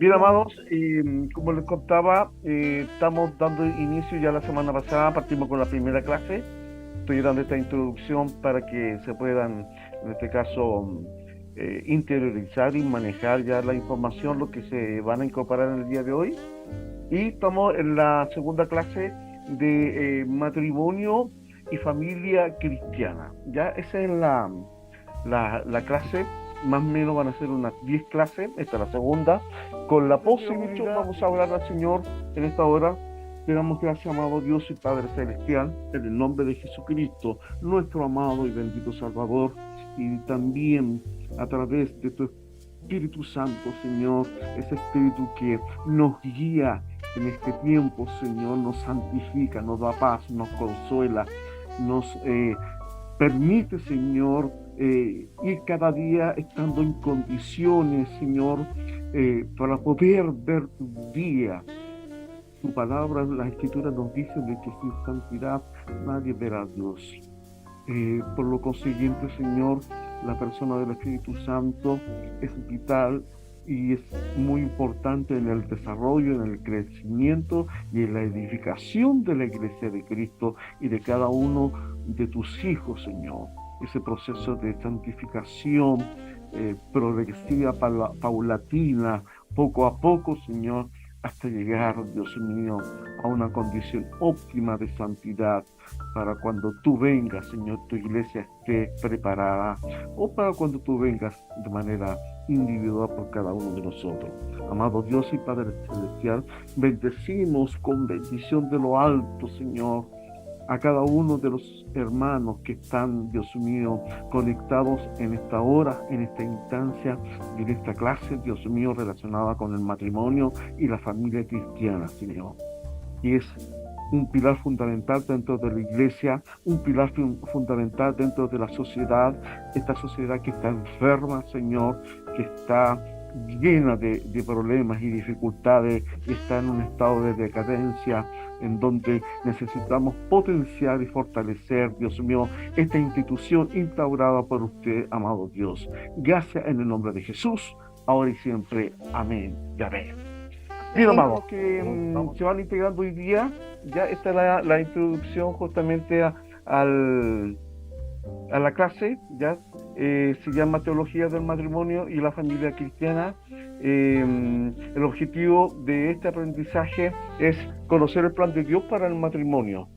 Bien, amados, como les contaba, estamos dando inicio ya la semana pasada, partimos con la primera clase. Estoy dando esta introducción para que se puedan, en este caso, interiorizar y manejar ya la información, lo que se van a incorporar en el día de hoy. Y estamos en la segunda clase de matrimonio y familia cristiana. Ya esa es la clase, más o menos van a ser unas 10 clases, esta es la segunda, con la posibilidad, vamos a hablar al Señor en esta hora. Le damos gracias, amado Dios y Padre Celestial, en el nombre de Jesucristo, nuestro amado y bendito Salvador, y también a través de tu Espíritu Santo, Señor, ese Espíritu que nos guía en este tiempo, Señor, nos santifica, nos da paz, nos consuela, nos permite, Señor, ir cada día estando en condiciones, Señor, para poder ver tu día. Tu palabra, las escrituras nos dicen de que sin santidad nadie verá a Dios. Por lo consiguiente, Señor, la persona del Espíritu Santo es vital y es muy importante en el desarrollo, en el crecimiento y en la edificación de la Iglesia de Cristo y de cada uno de tus hijos, Señor. Ese proceso de santificación progresiva, paulatina, poco a poco, Señor, hasta llegar, Dios mío, a una condición óptima de santidad para cuando tú vengas, Señor, tu iglesia esté preparada, o para cuando tú vengas de manera individual por cada uno de nosotros. Amado Dios y Padre Celestial, bendecimos con bendición de lo alto, Señor, a cada uno de los hermanos que están, Dios mío, conectados en esta hora, en esta instancia, en esta clase, Dios mío, relacionada con el matrimonio y la familia cristiana, Señor. Y es un pilar fundamental dentro de la iglesia, un pilar fundamental dentro de la sociedad, esta sociedad que está enferma, Señor, que está llena de problemas y dificultades, y está en un estado de decadencia, en donde necesitamos potenciar y fortalecer, Dios mío, esta institución instaurada por usted, amado Dios. Gracias en el nombre de Jesús, ahora y siempre. Amén y amén. Bien, amados, que se van integrando hoy día, ya está la introducción justamente al, a la clase, ya se llama Teología del Matrimonio y la Familia Cristiana. El objetivo de este aprendizaje es conocer el plan de Dios para el matrimonio.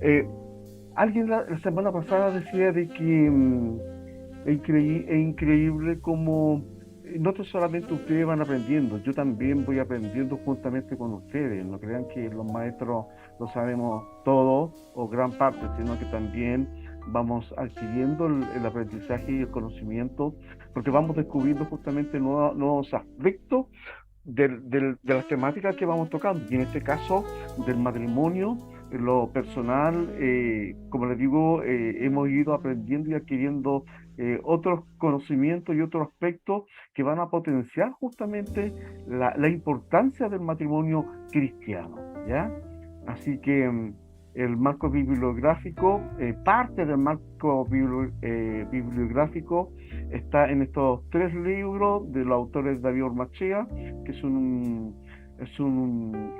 Eh, Alguien la semana pasada decía de que es increíble cómo no solamente ustedes van aprendiendo, yo también voy aprendiendo juntamente con ustedes. No crean que los maestros lo sabemos todo o gran parte, sino que también vamos adquiriendo el aprendizaje y el conocimiento, porque vamos descubriendo justamente nuevos aspectos de las temáticas que vamos tocando, y en este caso del matrimonio, en lo personal, como les digo, hemos ido aprendiendo y adquiriendo otros conocimientos y otros aspectos que van a potenciar justamente la importancia del matrimonio cristiano, ¿ya? Así que el marco bibliográfico, parte del marco bibliográfico está en estos tres libros de los autores David Ormachea, que es un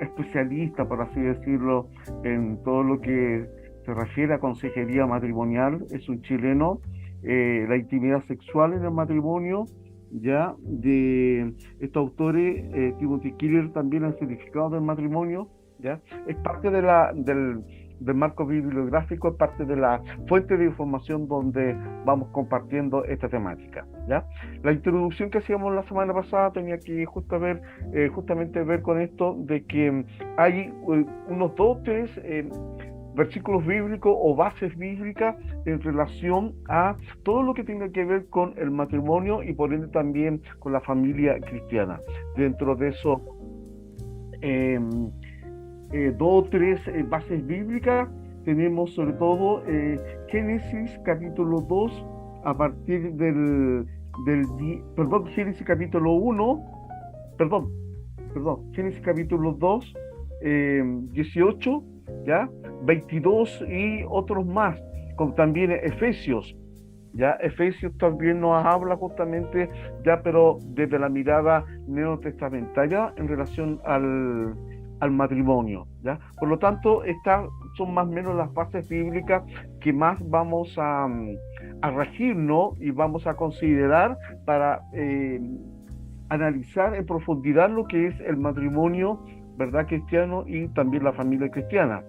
especialista, por así decirlo, en todo lo que se refiere a consejería matrimonial. Es un chileno. La intimidad sexual en el matrimonio, ya, de estos autores, Timothy Keller también, el significado del matrimonio, ya, es parte del marco bibliográfico, es parte de la fuente de información donde vamos compartiendo esta temática, ¿ya? La introducción que hacíamos la semana pasada tenía que justamente ver con esto de que hay unos dos, tres versículos bíblicos o bases bíblicas en relación a todo lo que tenga que ver con el matrimonio y por ende también con la familia cristiana. Dentro de eso, eh, dos o tres bases bíblicas. Tenemos sobre todo Génesis capítulo 2 a partir perdón, Génesis capítulo 1, perdón, Génesis capítulo 2, 18, ¿ya? 22 y otros más, como también Efesios Ya Efesios también nos habla justamente, ya, pero desde la mirada neotestamentaria en relación al matrimonio, ¿ya? Por lo tanto, estas son más o menos las bases bíblicas que más vamos a regirnos y vamos a considerar para analizar en profundidad lo que es el matrimonio, ¿verdad? Cristiano y también la familia cristiana.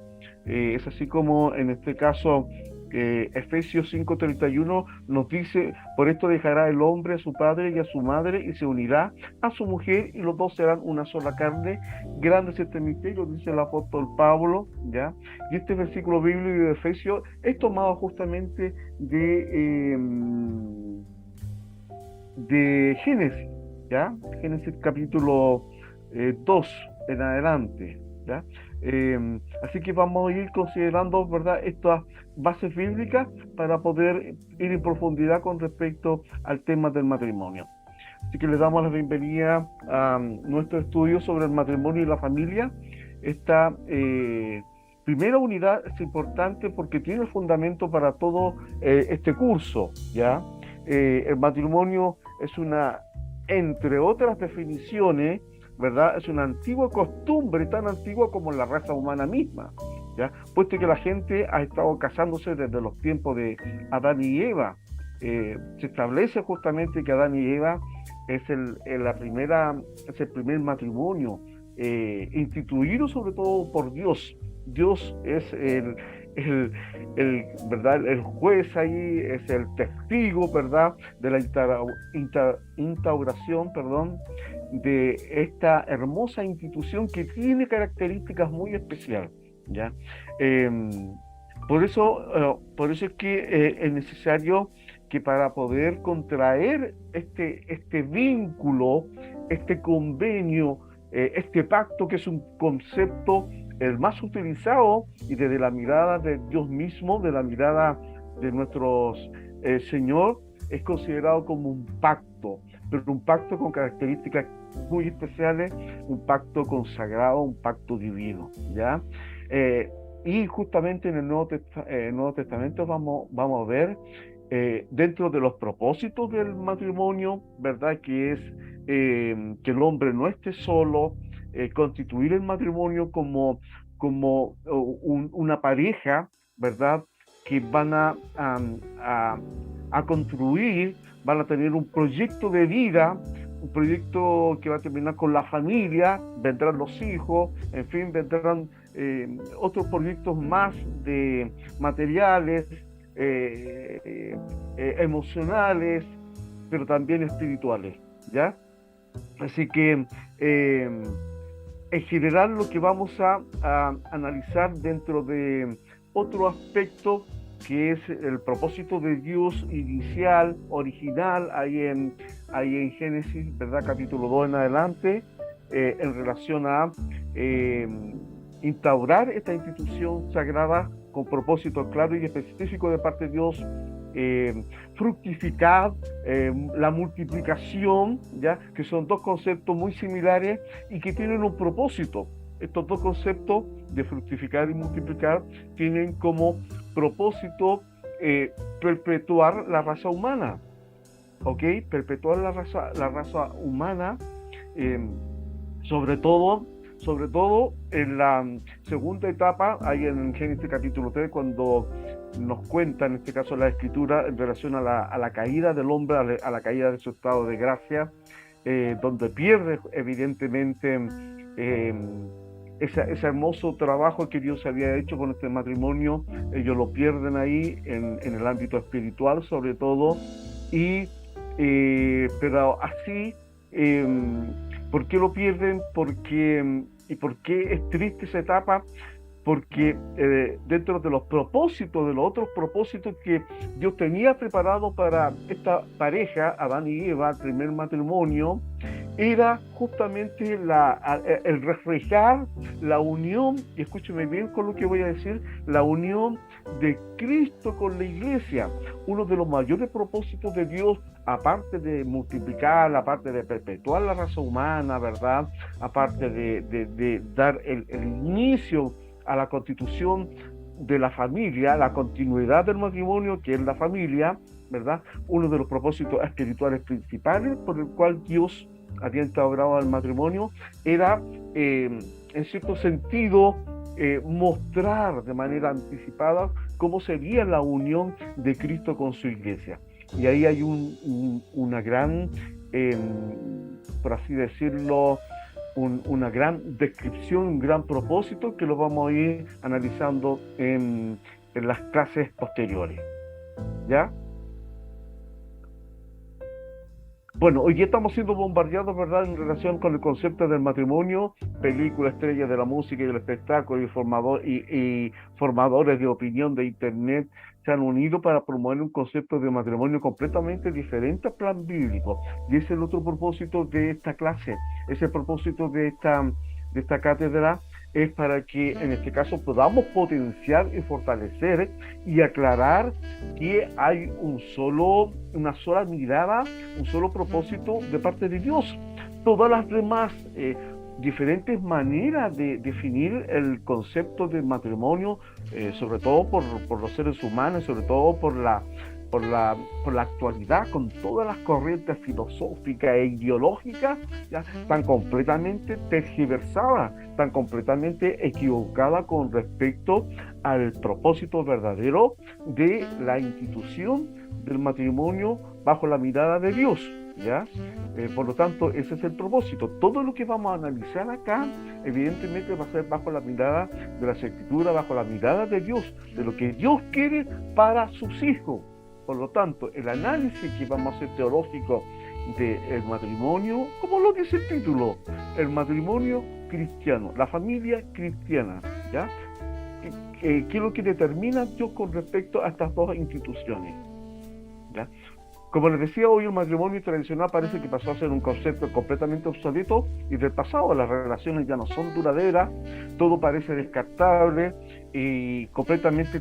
Es así como en este caso Efesios 5:31 nos dice: por esto dejará el hombre a su padre y a su madre y se unirá a su mujer y los dos serán una sola carne. Grande es este misterio, dice el apóstol Pablo, ¿ya? Y este versículo bíblico de Efesios es tomado justamente de Génesis, ¿ya? Génesis capítulo 2 en adelante, ¿ya? Así que vamos a ir considerando, ¿verdad?, estas bases bíblicas para poder ir en profundidad con respecto al tema del matrimonio. Así que le damos la bienvenida a nuestro estudio sobre el matrimonio y la familia. Esta primera unidad es importante porque tiene el fundamento para todo este curso, ¿ya? El matrimonio es una, entre otras definiciones, ¿verdad? Es una antigua costumbre, tan antigua como la raza humana misma, ¿ya? Puesto que la gente ha estado casándose desde los tiempos de Adán y Eva. Se establece justamente que Adán y Eva es el primer matrimonio instituido sobre todo por Dios. Dios es ¿verdad?, el juez ahí, es el testigo, ¿verdad?, de la instauración, perdón, de esta hermosa institución que tiene características muy especiales, ¿ya? Eh, por eso es que es necesario que para poder contraer este vínculo, este convenio, este pacto, que es un concepto el más utilizado y desde la mirada de Dios mismo, de la mirada de nuestro Señor, es considerado como un pacto, pero un pacto con características muy especiales, un pacto consagrado, un pacto divino, ¿ya? Y justamente en el Nuevo Testamento vamos a ver dentro de los propósitos del matrimonio, ¿verdad?, que es que el hombre no esté solo, constituir el matrimonio como una pareja, ¿verdad?, que van a construir, van a tener un proyecto de vida, un proyecto que va a terminar con la familia, vendrán los hijos, en fin, vendrán otros proyectos más de materiales, emocionales, pero también espirituales, ¿ya? Así que en general lo que vamos a analizar dentro de otro aspecto que es el propósito de Dios inicial, original, ahí en Génesis, ¿verdad?, capítulo 2 en adelante, en relación a eh, instaurar esta institución sagrada con propósito claro y específico de parte de Dios, fructificar, la multiplicación, ¿ya?, que son dos conceptos muy similares y que tienen un propósito. Estos dos conceptos de fructificar y multiplicar tienen como propósito perpetuar la raza humana, ¿ok? Perpetuar la raza humana, eh, sobre todo en la segunda etapa, ahí en Génesis capítulo 3, cuando nos cuenta, en este caso la escritura, en relación a la caída del hombre, a la caída de su estado de gracia, donde pierde evidentemente eh, ese hermoso trabajo que Dios había hecho con este matrimonio. Ellos lo pierden ahí en el ámbito espiritual sobre todo, pero así, ¿por qué lo pierden? ¿Y por qué es triste esa etapa? Porque dentro de los propósitos, de los otros propósitos que Dios tenía preparado para esta pareja, Adán y Eva, el primer matrimonio, era justamente el reflejar la unión, y escúcheme bien con lo que voy a decir, la unión de Cristo con la iglesia. Uno de los mayores propósitos de Dios, aparte de multiplicar, aparte de perpetuar la raza humana, ¿verdad?, aparte de dar el inicio a la constitución de la familia, la continuidad del matrimonio, que es la familia, ¿verdad? Uno de los propósitos espirituales principales por el cual Dios había instaurado el matrimonio era, en cierto sentido, mostrar de manera anticipada cómo sería la unión de Cristo con su iglesia. Y ahí hay una gran, eh, por así decirlo, una gran descripción, un gran propósito que lo vamos a ir analizando en las clases posteriores. ¿Ya? Bueno, hoy día estamos siendo bombardeados, ¿verdad?, en relación con el concepto del matrimonio, películas, estrellas de la música y del espectáculo y formadores de opinión de Internet se han unido para promover un concepto de matrimonio completamente diferente al plan bíblico. Y ese es el otro propósito de esta clase, ese propósito de esta cátedra es para que en este caso podamos potenciar y fortalecer y aclarar que hay una sola mirada, un solo propósito de parte de Dios. Todas las demás diferentes maneras de definir el concepto de matrimonio, sobre todo por los seres humanos, sobre todo por la, por la actualidad, con todas las corrientes filosóficas e ideológicas, ya están completamente tergiversadas, están completamente equivocadas con respecto al propósito verdadero de la institución del matrimonio bajo la mirada de Dios. ¿Ya? Por lo tanto, ese es el propósito. Todo lo que vamos a analizar acá, evidentemente, va a ser bajo la mirada de las Escrituras, bajo la mirada de Dios, de lo que Dios quiere para sus hijos. Por lo tanto, el análisis que vamos a hacer teológico del matrimonio, como lo dice el título, el matrimonio cristiano, la familia cristiana, ¿ya? ¿Qué es lo que determina Dios con respecto a estas dos instituciones? ¿Ya? Como les decía, hoy el matrimonio tradicional parece que pasó a ser un concepto completamente obsoleto y del pasado. Las relaciones ya no son duraderas, todo parece descartable y completamente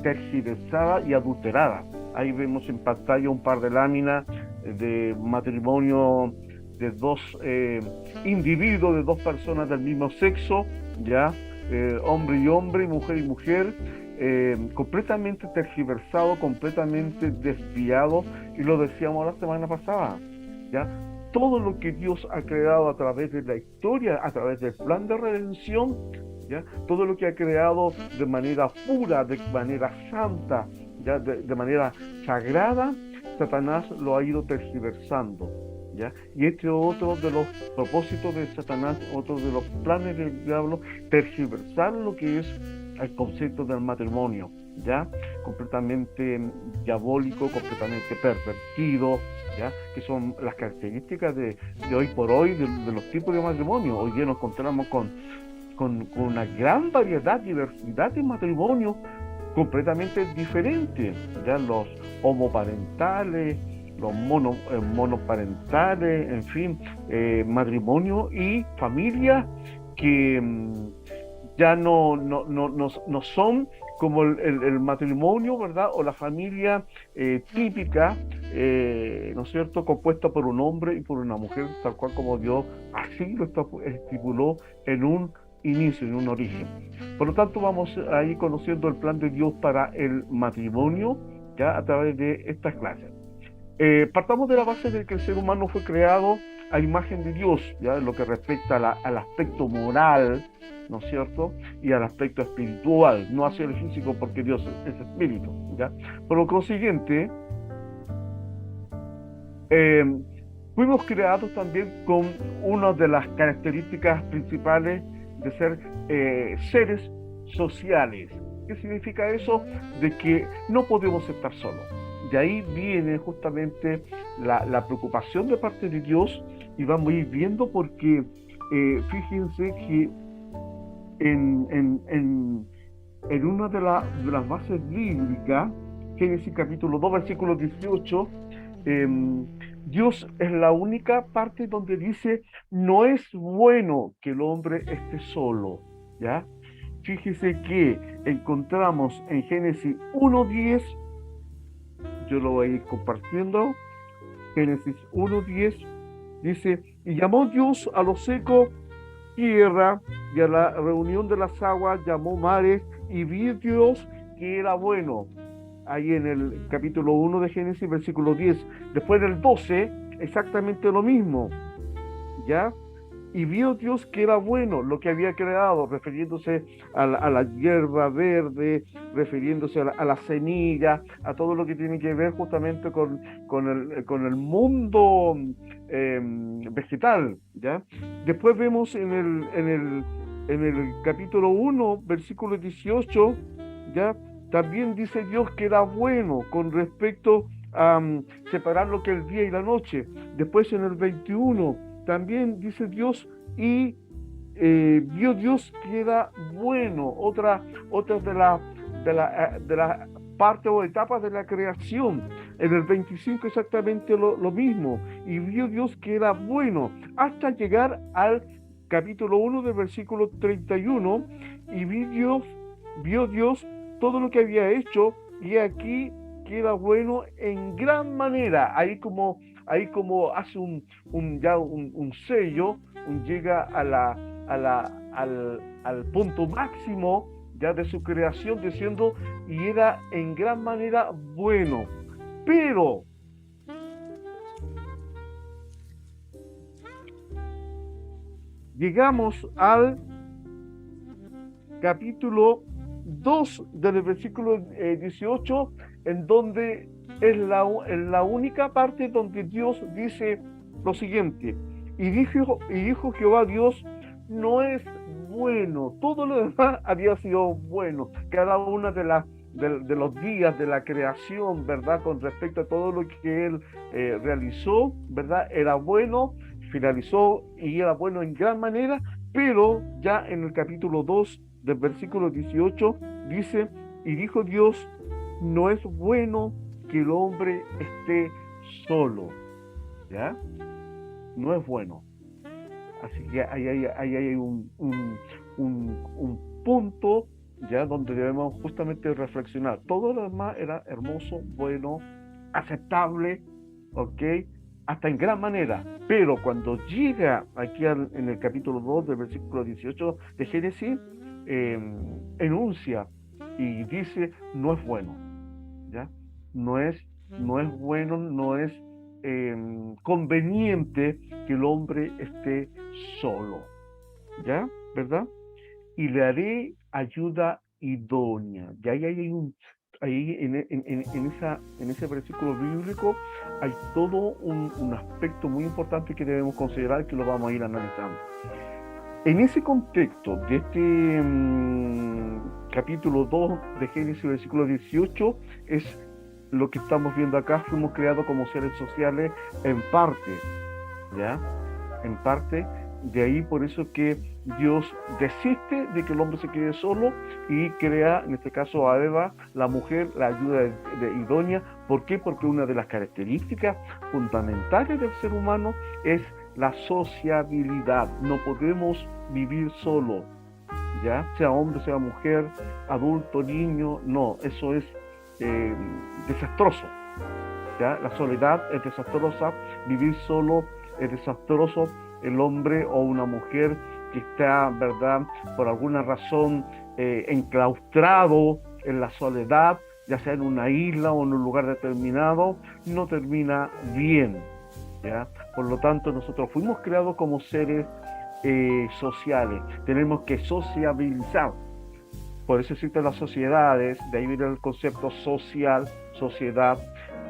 tergiversada y adulterada. Ahí vemos en pantalla un par de láminas de matrimonio de dos individuos, de dos personas del mismo sexo, ya, hombre y hombre, mujer y mujer, completamente tergiversado, completamente desviado, y lo decíamos la semana pasada, ¿ya? Todo lo que Dios ha creado a través de la historia, a través del plan de redención, ¿ya? Todo lo que ha creado de manera pura, de manera santa, ¿ya? De manera sagrada, Satanás lo ha ido tergiversando, ¿ya? Y este es otro de los propósitos de Satanás, otro de los planes del diablo, tergiversar lo que es el concepto del matrimonio, ¿ya? Completamente diabólico, completamente pervertido, ¿ya? Que son las características de hoy por hoy de los tipos de matrimonio. Hoy día nos encontramos con una gran variedad, diversidad de matrimonios completamente diferentes, ¿ya? Los homoparentales, los monoparentales, en fin, matrimonio y familias que ya no son como el matrimonio, ¿verdad? O la familia típica, ¿no es cierto?, compuesta por un hombre y por una mujer, tal cual como Dios así lo estipuló en un inicio, en un origen. Por lo tanto, vamos a ir conociendo el plan de Dios para el matrimonio, ya a través de estas clases. Partamos de la base de que el ser humano fue creado a imagen de Dios, ya en lo que respecta al aspecto moral, ¿no es cierto?, y al aspecto espiritual, no hacia el físico, porque Dios es espíritu, ¿ya? Por lo consiguiente, fuimos creados también con una de las características principales de ser seres sociales. ¿Qué significa eso? De que no podemos estar solos. De ahí viene justamente la preocupación de parte de Dios, y vamos a ir viendo porque fíjense que en una de las bases bíblicas, Génesis capítulo 2, versículo 18, Dios es la única parte donde dice, no es bueno que el hombre esté solo, ¿ya? Fíjese que encontramos en Génesis 1:10, yo lo voy a ir compartiendo, Génesis 1:10, dice, y llamó Dios a lo seco tierra, y a la reunión de las aguas llamó mares, y vio Dios que era bueno. ahí en el capítulo 1 de Génesis, versículo 10. Después del 12, exactamente lo mismo, ¿ya? Y vio Dios que era bueno lo que había creado, refiriéndose a la hierba verde, refiriéndose a la semilla, a todo lo que tiene que ver justamente con el mundo vegetal, ¿ya? Después vemos en el capítulo 1, versículo 18, ¿ya? También dice Dios que era bueno con respecto a separar lo que es el día y la noche. Después en el 21 también dice Dios y vio Dios que era bueno. Otra de la partes o etapas de la creación. En el 25 exactamente lo mismo. Y vio Dios que era bueno hasta llegar al capítulo 1 del versículo 31 y vio Dios todo lo que había hecho y aquí queda bueno en gran manera. Ahí como hace un sello, llega al punto máximo ya de su creación, diciendo, y era en gran manera bueno. Pero llegamos al capítulo 2 del versículo 18, en donde es la única parte donde Dios dice lo siguiente, y dijo Jehová Dios, no es bueno, todo lo demás había sido bueno, cada una de los días de la creación, ¿verdad? Con respecto a todo lo que él realizó, ¿verdad? Era bueno, finalizó y era bueno en gran manera, pero ya en el capítulo 2 del versículo 18 dice, y dijo Dios, no es bueno que el hombre esté solo, ¿ya? No es bueno. Así que ahí hay un punto ya donde debemos justamente reflexionar. Todo lo demás era hermoso, bueno, aceptable, ¿ok? Hasta en gran manera. Pero cuando llega aquí en el capítulo 2 del versículo 18 de Génesis, enuncia y dice, no es bueno, ¿ya? No es bueno, no es conveniente que el hombre esté solo, ¿ya? ¿Verdad? Y le haré ayuda idónea. Y ahí en ese versículo bíblico hay todo un aspecto muy importante que debemos considerar, que lo vamos a ir analizando. En ese contexto de este capítulo 2 de Génesis, versículo 18, es lo que estamos viendo acá. Fuimos creados como seres sociales en parte, ¿ya? En parte, de ahí por eso que Dios desiste de que el hombre se quede solo y crea, en este caso a Eva, la mujer, la ayuda idónea. ¿Por qué? Porque una de las características fundamentales del ser humano es la sociabilidad. No podemos vivir solo, ¿ya? Sea hombre, sea mujer, adulto, niño, no, eso es desastroso, ¿ya? La soledad es desastrosa, vivir solo es desastroso. El hombre o una mujer que está, ¿verdad?, por alguna razón enclaustrado en la soledad, ya sea en una isla o en un lugar determinado, no termina bien, ¿ya? Por lo tanto, nosotros fuimos creados como seres sociales, tenemos que sociabilizar. Por eso existen las sociedades, de ahí viene el concepto social, sociedad.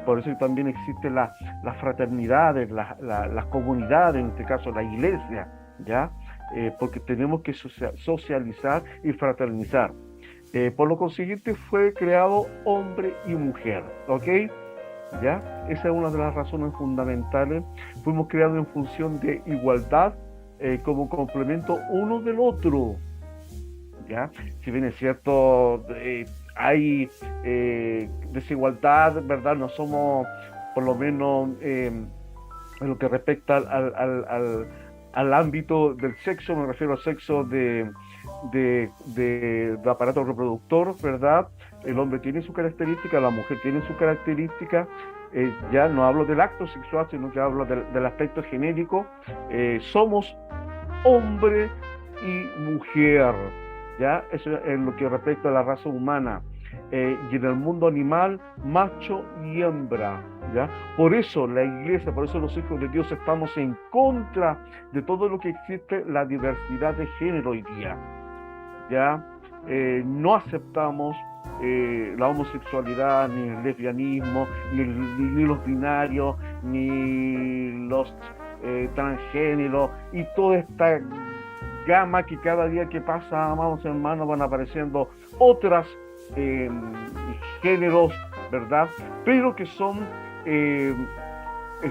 Por eso también existen las fraternidades, las comunidades, en este caso la iglesia, ¿ya? Porque tenemos que socializar y fraternizar. Por lo consiguiente fue creado hombre y mujer, ¿ok? ¿Ya? Esa es una de las razones fundamentales. Fuimos creados en función de igualdad, como complemento uno del otro, ¿ya? Si bien es cierto, hay desigualdad, ¿verdad? No somos, por lo menos en lo que respecta al ámbito del sexo, me refiero al sexo del aparato reproductor, ¿verdad? El hombre tiene su característica, la mujer tiene su característica. Ya no hablo del acto sexual, sino que hablo del aspecto genérico. Somos hombre y mujer, ¿ya? Eso es lo que respecta a la raza humana. y en el mundo animal, macho y hembra, ¿ya? Por eso la iglesia, por eso los hijos de Dios estamos en contra de todo lo que existe la diversidad de género hoy día, ¿ya? No aceptamos la homosexualidad, ni el lesbianismo, ni los binarios, ni los transgéneros, y toda esta gama que cada día que pasa, amados hermanos, van apareciendo otras eh, géneros, ¿verdad? Pero que eh,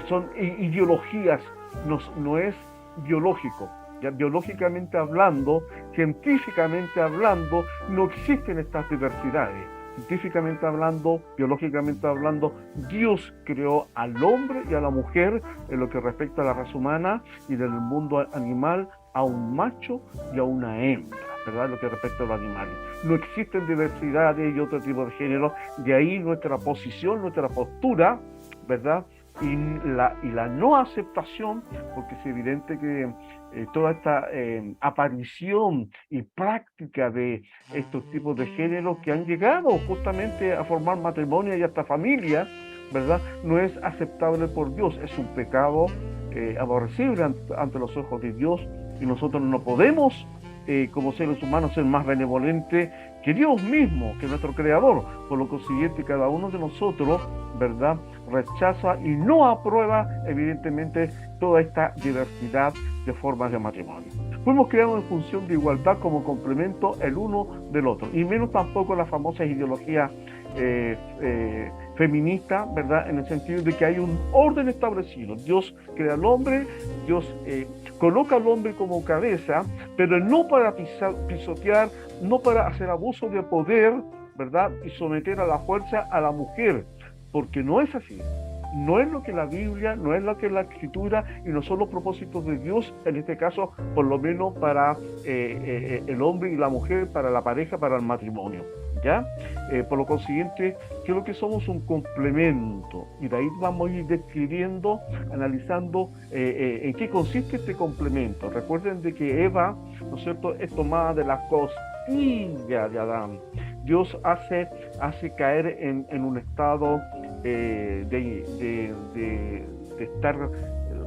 son ideologías, no es biológico. Ya biológicamente hablando, científicamente hablando, no existen estas diversidades. Científicamente hablando, biológicamente hablando, Dios creó al hombre y a la mujer en lo que respecta a la raza humana, y en el mundo animal a un macho y a una hembra, ¿verdad? Lo que respecta a los animales. No existen diversidades y otro tipo de género, de ahí nuestra posición, nuestra postura, ¿verdad? Y la no aceptación, porque es evidente que toda esta aparición y práctica de estos tipos de géneros que han llegado justamente a formar matrimonio y hasta familia, ¿verdad? No es aceptable por Dios, es un pecado aborrecible ante los ojos de Dios, y nosotros no podemos como seres humanos ser más benevolentes que Dios mismo, que nuestro Creador. Por lo consiguiente, cada uno de nosotros, ¿verdad?, rechaza y no aprueba evidentemente toda esta diversidad de formas de matrimonio. Fuimos creados en función de igualdad como complemento el uno del otro, y menos tampoco las famosas ideologías feminista, ¿verdad? En el sentido de que hay un orden establecido. Dios crea al hombre, Dios coloca al hombre como cabeza, pero no para pisotear, no para hacer abuso de poder, ¿verdad? Y someter a la fuerza a la mujer, porque no es así. No es lo que la Biblia, no es lo que la Escritura, y no son los propósitos de Dios, en este caso, por lo menos para el hombre y la mujer, para la pareja, para el matrimonio, ¿ya? Por lo consiguiente, creo que somos un complemento, y de ahí vamos a ir describiendo, analizando en qué consiste este complemento. Recuerden de que Eva, ¿no es cierto?, es tomada de la costilla de Adán. Dios hace caer en un estado de estar,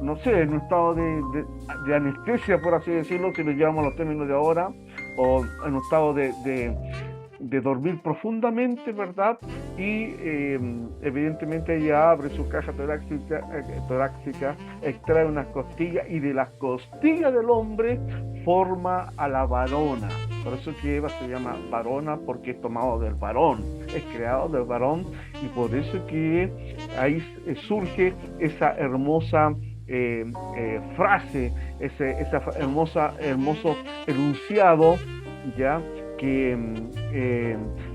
no sé, en un estado de anestesia, por así decirlo, si lo llevamos a los términos de ahora, o en un estado de dormir profundamente, ¿verdad? Y evidentemente ella abre su caja torácica, extrae unas costillas, y de las costillas del hombre forma a la varona. Por eso que Eva se llama varona, porque es tomado del varón, es creado del varón, y por eso que ahí surge esa hermosa frase, esa hermoso enunciado, ¿ya?, que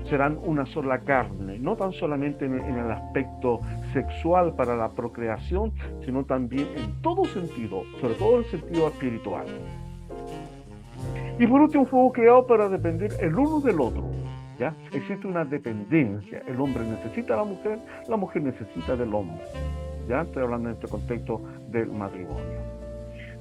serán una sola carne, no tan solamente en el aspecto sexual para la procreación, sino también en todo sentido, sobre todo en el sentido espiritual. Y por último, fuimos creados para depender el uno del otro, ¿ya? Existe una dependencia, el hombre necesita a la mujer necesita del hombre, ¿ya? Estoy hablando en este contexto del matrimonio.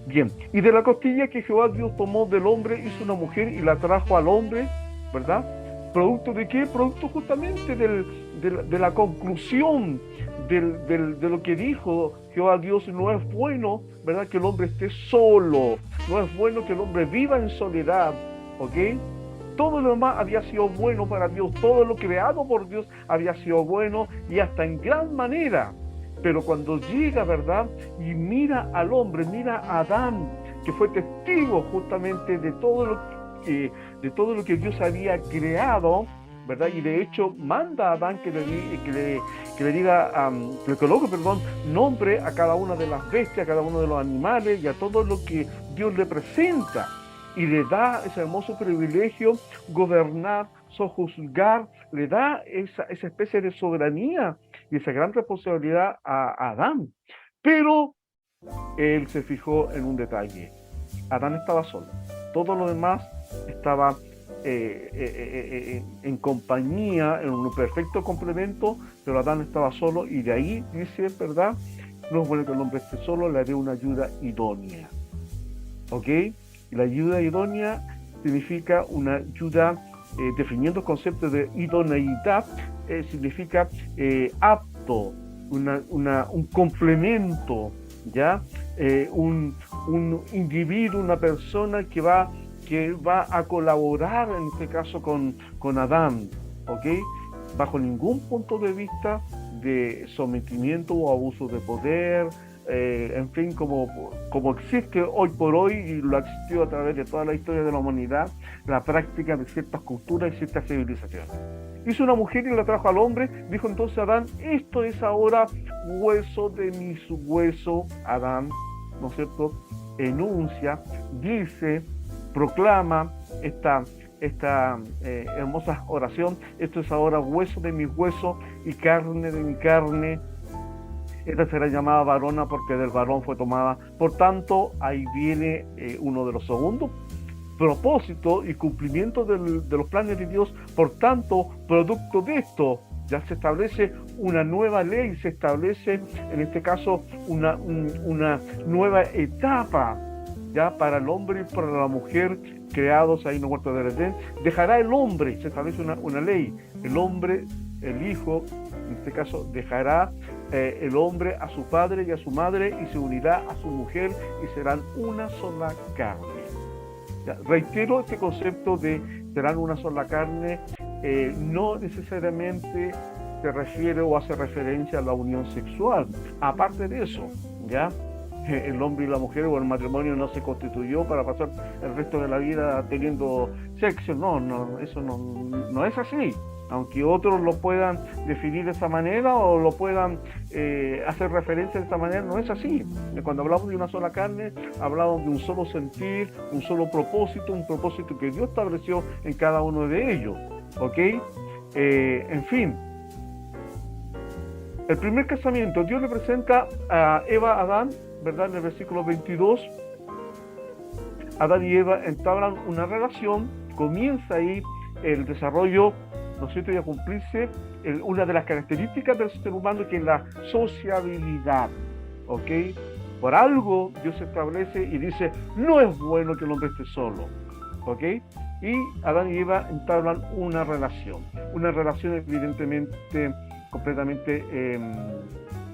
Bien, y de la costilla que Jehová Dios tomó del hombre, hizo una mujer y la trajo al hombre, ¿verdad? ¿Producto de qué? Producto justamente de la conclusión de lo que dijo Jehová Dios. No es bueno, ¿verdad?, que el hombre esté solo, no es bueno que el hombre viva en soledad, ¿ok? Todo lo demás había sido bueno para Dios, todo lo creado por Dios había sido bueno, y hasta en gran manera. Pero cuando llega, ¿verdad?, y mira al hombre, mira a Adán, que fue testigo justamente de todo lo que Dios había creado, ¿verdad? Y de hecho manda a Adán que le diga, que le coloque, nombre a cada una de las bestias, a cada uno de los animales y a todo lo que Dios le presenta. Y le da ese hermoso privilegio, gobernar, sojuzgar, le da esa especie de soberanía y esa gran responsabilidad a Adán. Pero él se fijó en un detalle. Adán estaba solo. Todo lo demás estaba en compañía, en un perfecto complemento, pero Adán estaba solo, y de ahí dice, ¿verdad?, no es bueno que el hombre esté solo, le haré una ayuda idónea. ¿Ok? Y la ayuda idónea significa una ayuda definiendo el concepto de idoneidad, significa apto, un complemento, ¿ya? Un individuo, una persona que va a colaborar, en este caso, con Adán, ¿ok? Bajo ningún punto de vista de sometimiento o abuso de poder, en fin, como existe hoy por hoy y lo ha existido a través de toda la historia de la humanidad, la práctica de ciertas culturas y ciertas civilizaciones. Hizo una mujer y la trajo al hombre, dijo entonces Adán, esto es ahora hueso de mi hueso. Adán, ¿no es cierto?, enuncia, dice, proclama esta hermosa oración, esto es ahora hueso de mi hueso y carne de mi carne. Esta será llamada varona porque del varón fue tomada. Por tanto, ahí viene uno de los segundos propósitos y cumplimiento de los planes de Dios. Por tanto, producto de esto, ya se establece una nueva ley, se establece, en este caso, una nueva etapa, ya para el hombre y para la mujer, creados ahí en el huerto del Edén. Dejará el hombre, se establece una ley, el hombre, el hijo, en este caso, dejará el hombre a su padre y a su madre y se unirá a su mujer y serán una sola carne. Ya, reitero este concepto de serán una sola carne, no necesariamente se refiere o hace referencia a la unión sexual. Aparte de eso, ya el hombre y la mujer o el matrimonio no se constituyó para pasar el resto de la vida teniendo sexo. No, eso no es así. Aunque otros lo puedan definir de esa manera o lo puedan hacer referencia de esa manera, no es así. Cuando hablamos de una sola carne, hablamos de un solo sentir, un solo propósito, un propósito que Dios estableció en cada uno de ellos. ¿Ok? En fin, el primer casamiento, Dios le presenta a Eva a Adán, ¿verdad? En el versículo 22, Adán y Eva entablan una relación, comienza ahí el desarrollo, ¿no es cierto?, y a cumplirse una de las características del ser humano, que es la sociabilidad, ¿ok? Por algo Dios establece y dice, no es bueno que el hombre esté solo, ¿ok? Y Adán y Eva entablan una relación evidentemente completamente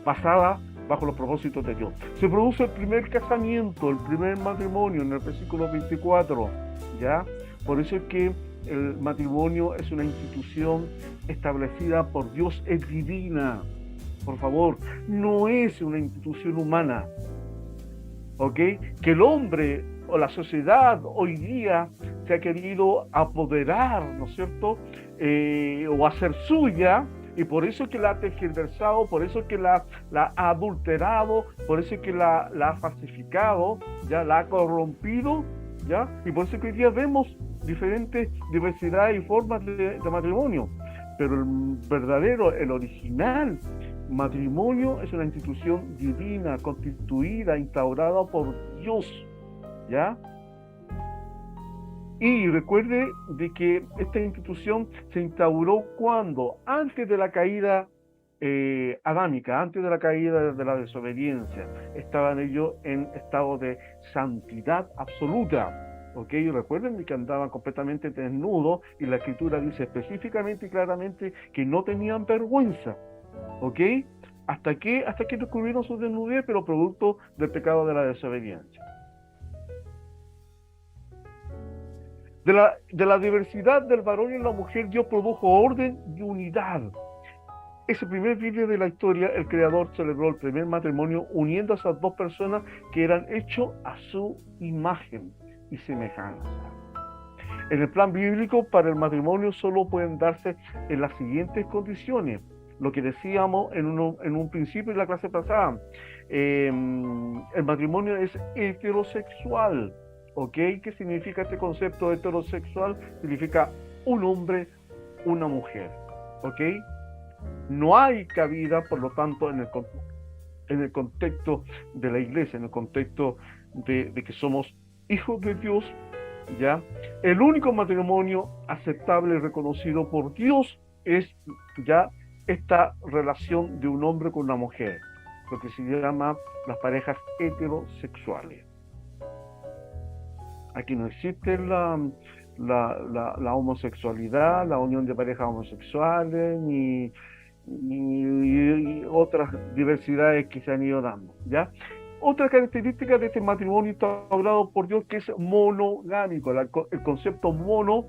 basada bajo los propósitos de Dios. Se produce el primer casamiento, el primer matrimonio en el versículo 24, ¿ya? Por eso es que el matrimonio es una institución establecida por Dios, es divina. Por favor, no es una institución humana. ¿Ok? Que el hombre o la sociedad hoy día se ha querido apoderar, ¿no es cierto? O hacer suya, y por eso es que la ha tergiversado, por eso es que la ha adulterado, por eso es que la ha falsificado, ya la ha corrompido, ¿ya? Y por eso es que hoy día vemos diferentes diversidades y formas de matrimonio. Pero el verdadero, el original matrimonio es una institución divina, constituida, instaurada por Dios, ¿ya? Y recuerde de que esta institución se instauró cuando, antes de la caída adámica, antes de la caída de la desobediencia, estaban ellos en estado de santidad absoluta. ¿Ok? Y recuerden que andaban completamente desnudos y la escritura dice específicamente y claramente que no tenían vergüenza. ¿Ok? ¿Hasta que descubrieron su desnudez, pero producto del pecado de la desobediencia? De la diversidad del varón y la mujer, Dios produjo orden y unidad. Ese primer día de la historia, el Creador celebró el primer matrimonio uniendo a esas dos personas que eran hechos a su imagen y semejanza. En el plan bíblico, para el matrimonio solo pueden darse en las siguientes condiciones. Lo que decíamos en un principio de la clase pasada. El matrimonio es heterosexual. ¿Ok? ¿Qué significa este concepto heterosexual? Significa un hombre, una mujer. ¿Ok? No hay cabida, por lo tanto, en el contexto de la iglesia, en el contexto de que somos hijos de Dios, ¿ya? El único matrimonio aceptable y reconocido por Dios es ya esta relación de un hombre con una mujer, lo que se llama las parejas heterosexuales. Aquí no existe la homosexualidad, la unión de parejas homosexuales, ni otras diversidades que se han ido dando, ¿ya? Otra característica de este matrimonio instaurado por Dios, que es monogámico. El concepto mono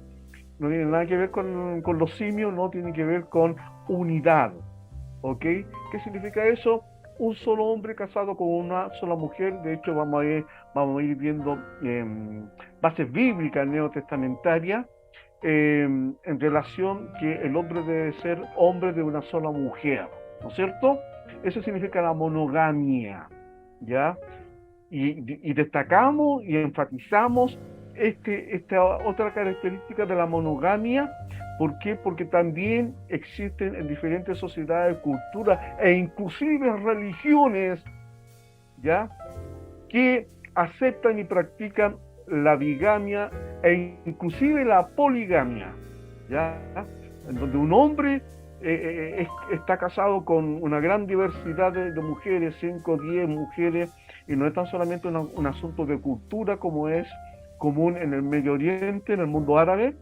no tiene nada que ver con los simios, no tiene que ver con unidad, ¿ok? ¿Qué significa eso? Un solo hombre casado con una sola mujer. De hecho, vamos a ir viendo bases bíblicas neotestamentarias en relación que el hombre debe ser hombre de una sola mujer, ¿no es cierto? Eso significa la monogamia, ¿ya? Y destacamos y enfatizamos esta otra característica de la monogamia. ¿Por qué? Porque también existen en diferentes sociedades, culturas e inclusive religiones, ¿ya?, que aceptan y practican la bigamia e inclusive la poligamia, ¿ya? En donde un hombre está casado con una gran diversidad de mujeres, 5, 10 mujeres, y no es tan solamente un asunto de cultura como es común en el Medio Oriente, en el mundo árabe,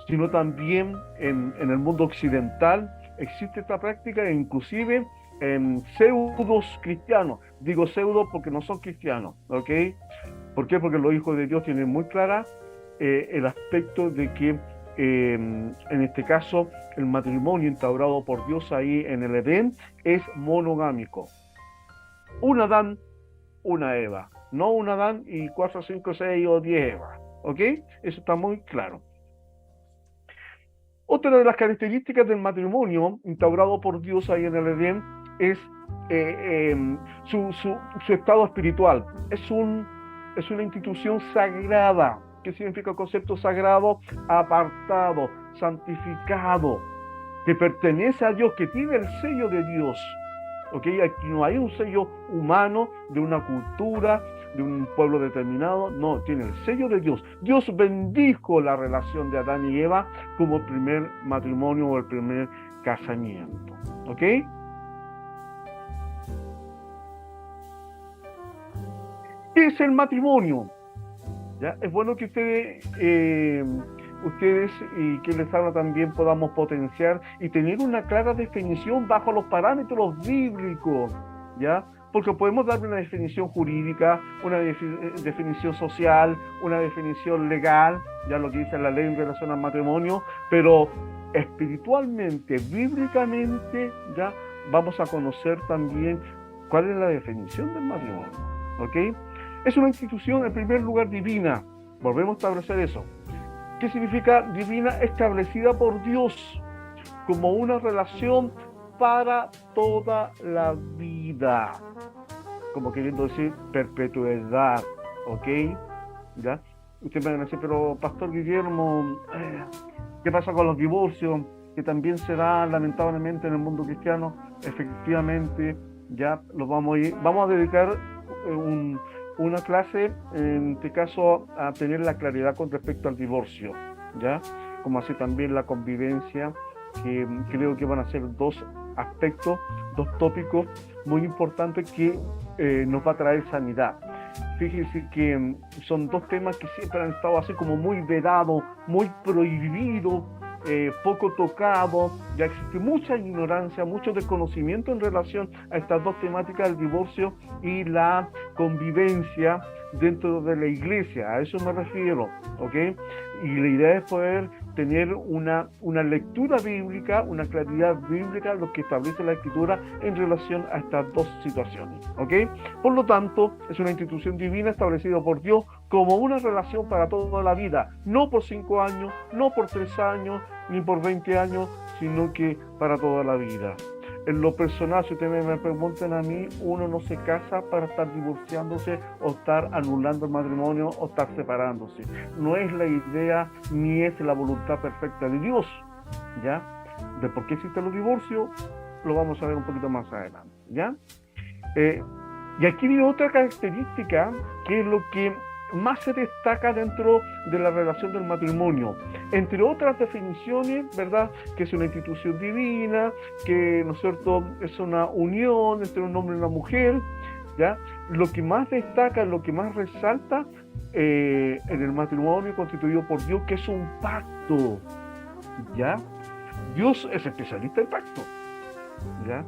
sino también en el mundo occidental existe esta práctica, e inclusive en pseudos cristianos. Digo pseudo porque no son cristianos, ¿ok? ¿Por qué? Porque los hijos de Dios tienen muy clara el aspecto de que en este caso el matrimonio instaurado por Dios ahí en el Edén es monogámico. Un Adán, una Eva, no un Adán y 4, 5, 6 o 10 Eva, ¿ok? Eso está muy claro. Otra de las características del matrimonio instaurado por Dios ahí en el Edén es su estado espiritual. Es una institución sagrada. ¿Qué significa el concepto sagrado? Apartado, santificado, que pertenece a Dios, que tiene el sello de Dios. ¿Okay? Aquí no hay un sello humano de una cultura, de un pueblo determinado, no, tiene el sello de Dios. Dios bendijo la relación de Adán y Eva como el primer matrimonio o el primer casamiento. ¿Ok? ¿Qué es el matrimonio? ¿Ya? Es bueno que ustedes y quien les habla también podamos potenciar y tener una clara definición bajo los parámetros bíblicos, ¿ya? Porque podemos dar una definición jurídica, una definición social, una definición legal, ya lo que dice la ley en relación al matrimonio, pero espiritualmente, bíblicamente, ya vamos a conocer también cuál es la definición del matrimonio, ¿ok? Es una institución, en primer lugar, divina. Volvemos a establecer eso. ¿Qué significa divina? Establecida por Dios como una relación para toda la vida. Como queriendo decir perpetuidad, ¿ok? ¿Ya? Ustedes me van a decir, pero Pastor Guillermo, ¿qué pasa con los divorcios? Que también se da lamentablemente en el mundo cristiano. Efectivamente, ya los vamos a dedicar una clase, en este caso, a tener la claridad con respecto al divorcio, ¿ya? Como así también la convivencia, que creo que van a ser dos aspectos, dos tópicos muy importantes que nos va a traer sanidad. Fíjense que son dos temas que siempre han estado así como muy vedados, muy prohibidos, poco tocados. Ya existe mucha ignorancia, mucho desconocimiento en relación a estas dos temáticas, el divorcio y la convivencia dentro de la iglesia. A eso me refiero, ¿ok? Y la idea es poder tener una lectura bíblica, una claridad bíblica, lo que establece la Escritura en relación a estas dos situaciones, ¿ok? Por lo tanto, es una institución divina establecida por Dios como una relación para toda la vida, no por 5 años, no por 3 años, ni por 20 años, sino que para toda la vida. En lo personal, si ustedes me preguntan a mí, uno no se casa para estar divorciándose o estar anulando el matrimonio o estar separándose. No es la idea ni es la voluntad perfecta de Dios, ¿ya? De por qué existen los divorcios, lo vamos a ver un poquito más adelante, ¿ya? Y aquí viene otra característica, que es lo que más se destaca dentro de la relación del matrimonio, entre otras definiciones, ¿verdad? Que es una institución divina, que, ¿no es cierto?, es una unión entre un hombre y una mujer, ¿ya? Lo que más destaca, lo que más resalta en el matrimonio constituido por Dios, que es un pacto, ¿ya? Dios es especialista en pacto, ¿ya?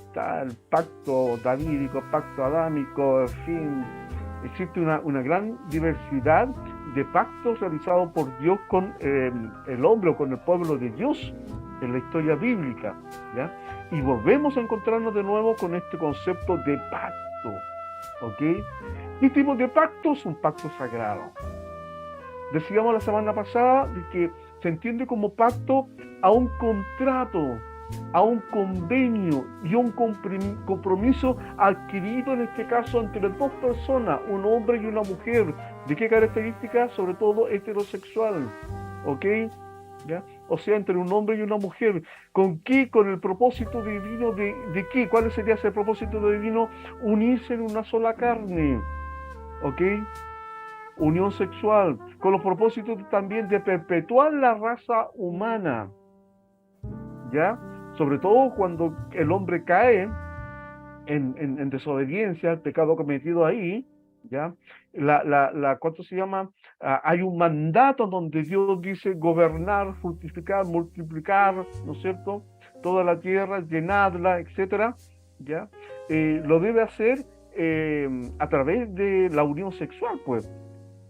Está el pacto davídico, pacto adámico, en fin, existe una gran diversidad de pactos realizados por Dios con el hombre o con el pueblo de Dios en la historia bíblica, ¿ya? Y volvemos a encontrarnos de nuevo con este concepto de pacto, ¿ok? ¿Qué tipo de pacto? Es un pacto sagrado. Decíamos la semana pasada de que se entiende como pacto a un contrato, a un convenio y un compromiso adquirido en este caso entre dos personas, un hombre y una mujer. ¿De qué características? Sobre todo heterosexual, ¿ok? ¿Ya? O sea, entre un hombre y una mujer. ¿Con qué? Con el propósito divino de qué? ¿Cuál sería ese propósito divino? Unirse en una sola carne, ¿ok? Unión sexual, con los propósitos también de perpetuar la raza humana, ¿ya? Sobre todo cuando el hombre cae en desobediencia, el pecado cometido ahí, ¿ya? ¿Cuánto se llama? Hay un mandato donde Dios dice gobernar, fructificar, multiplicar, ¿no es cierto? Toda la tierra, llenarla, etcétera, ¿ya? Lo debe hacer a través de la unión sexual, pues.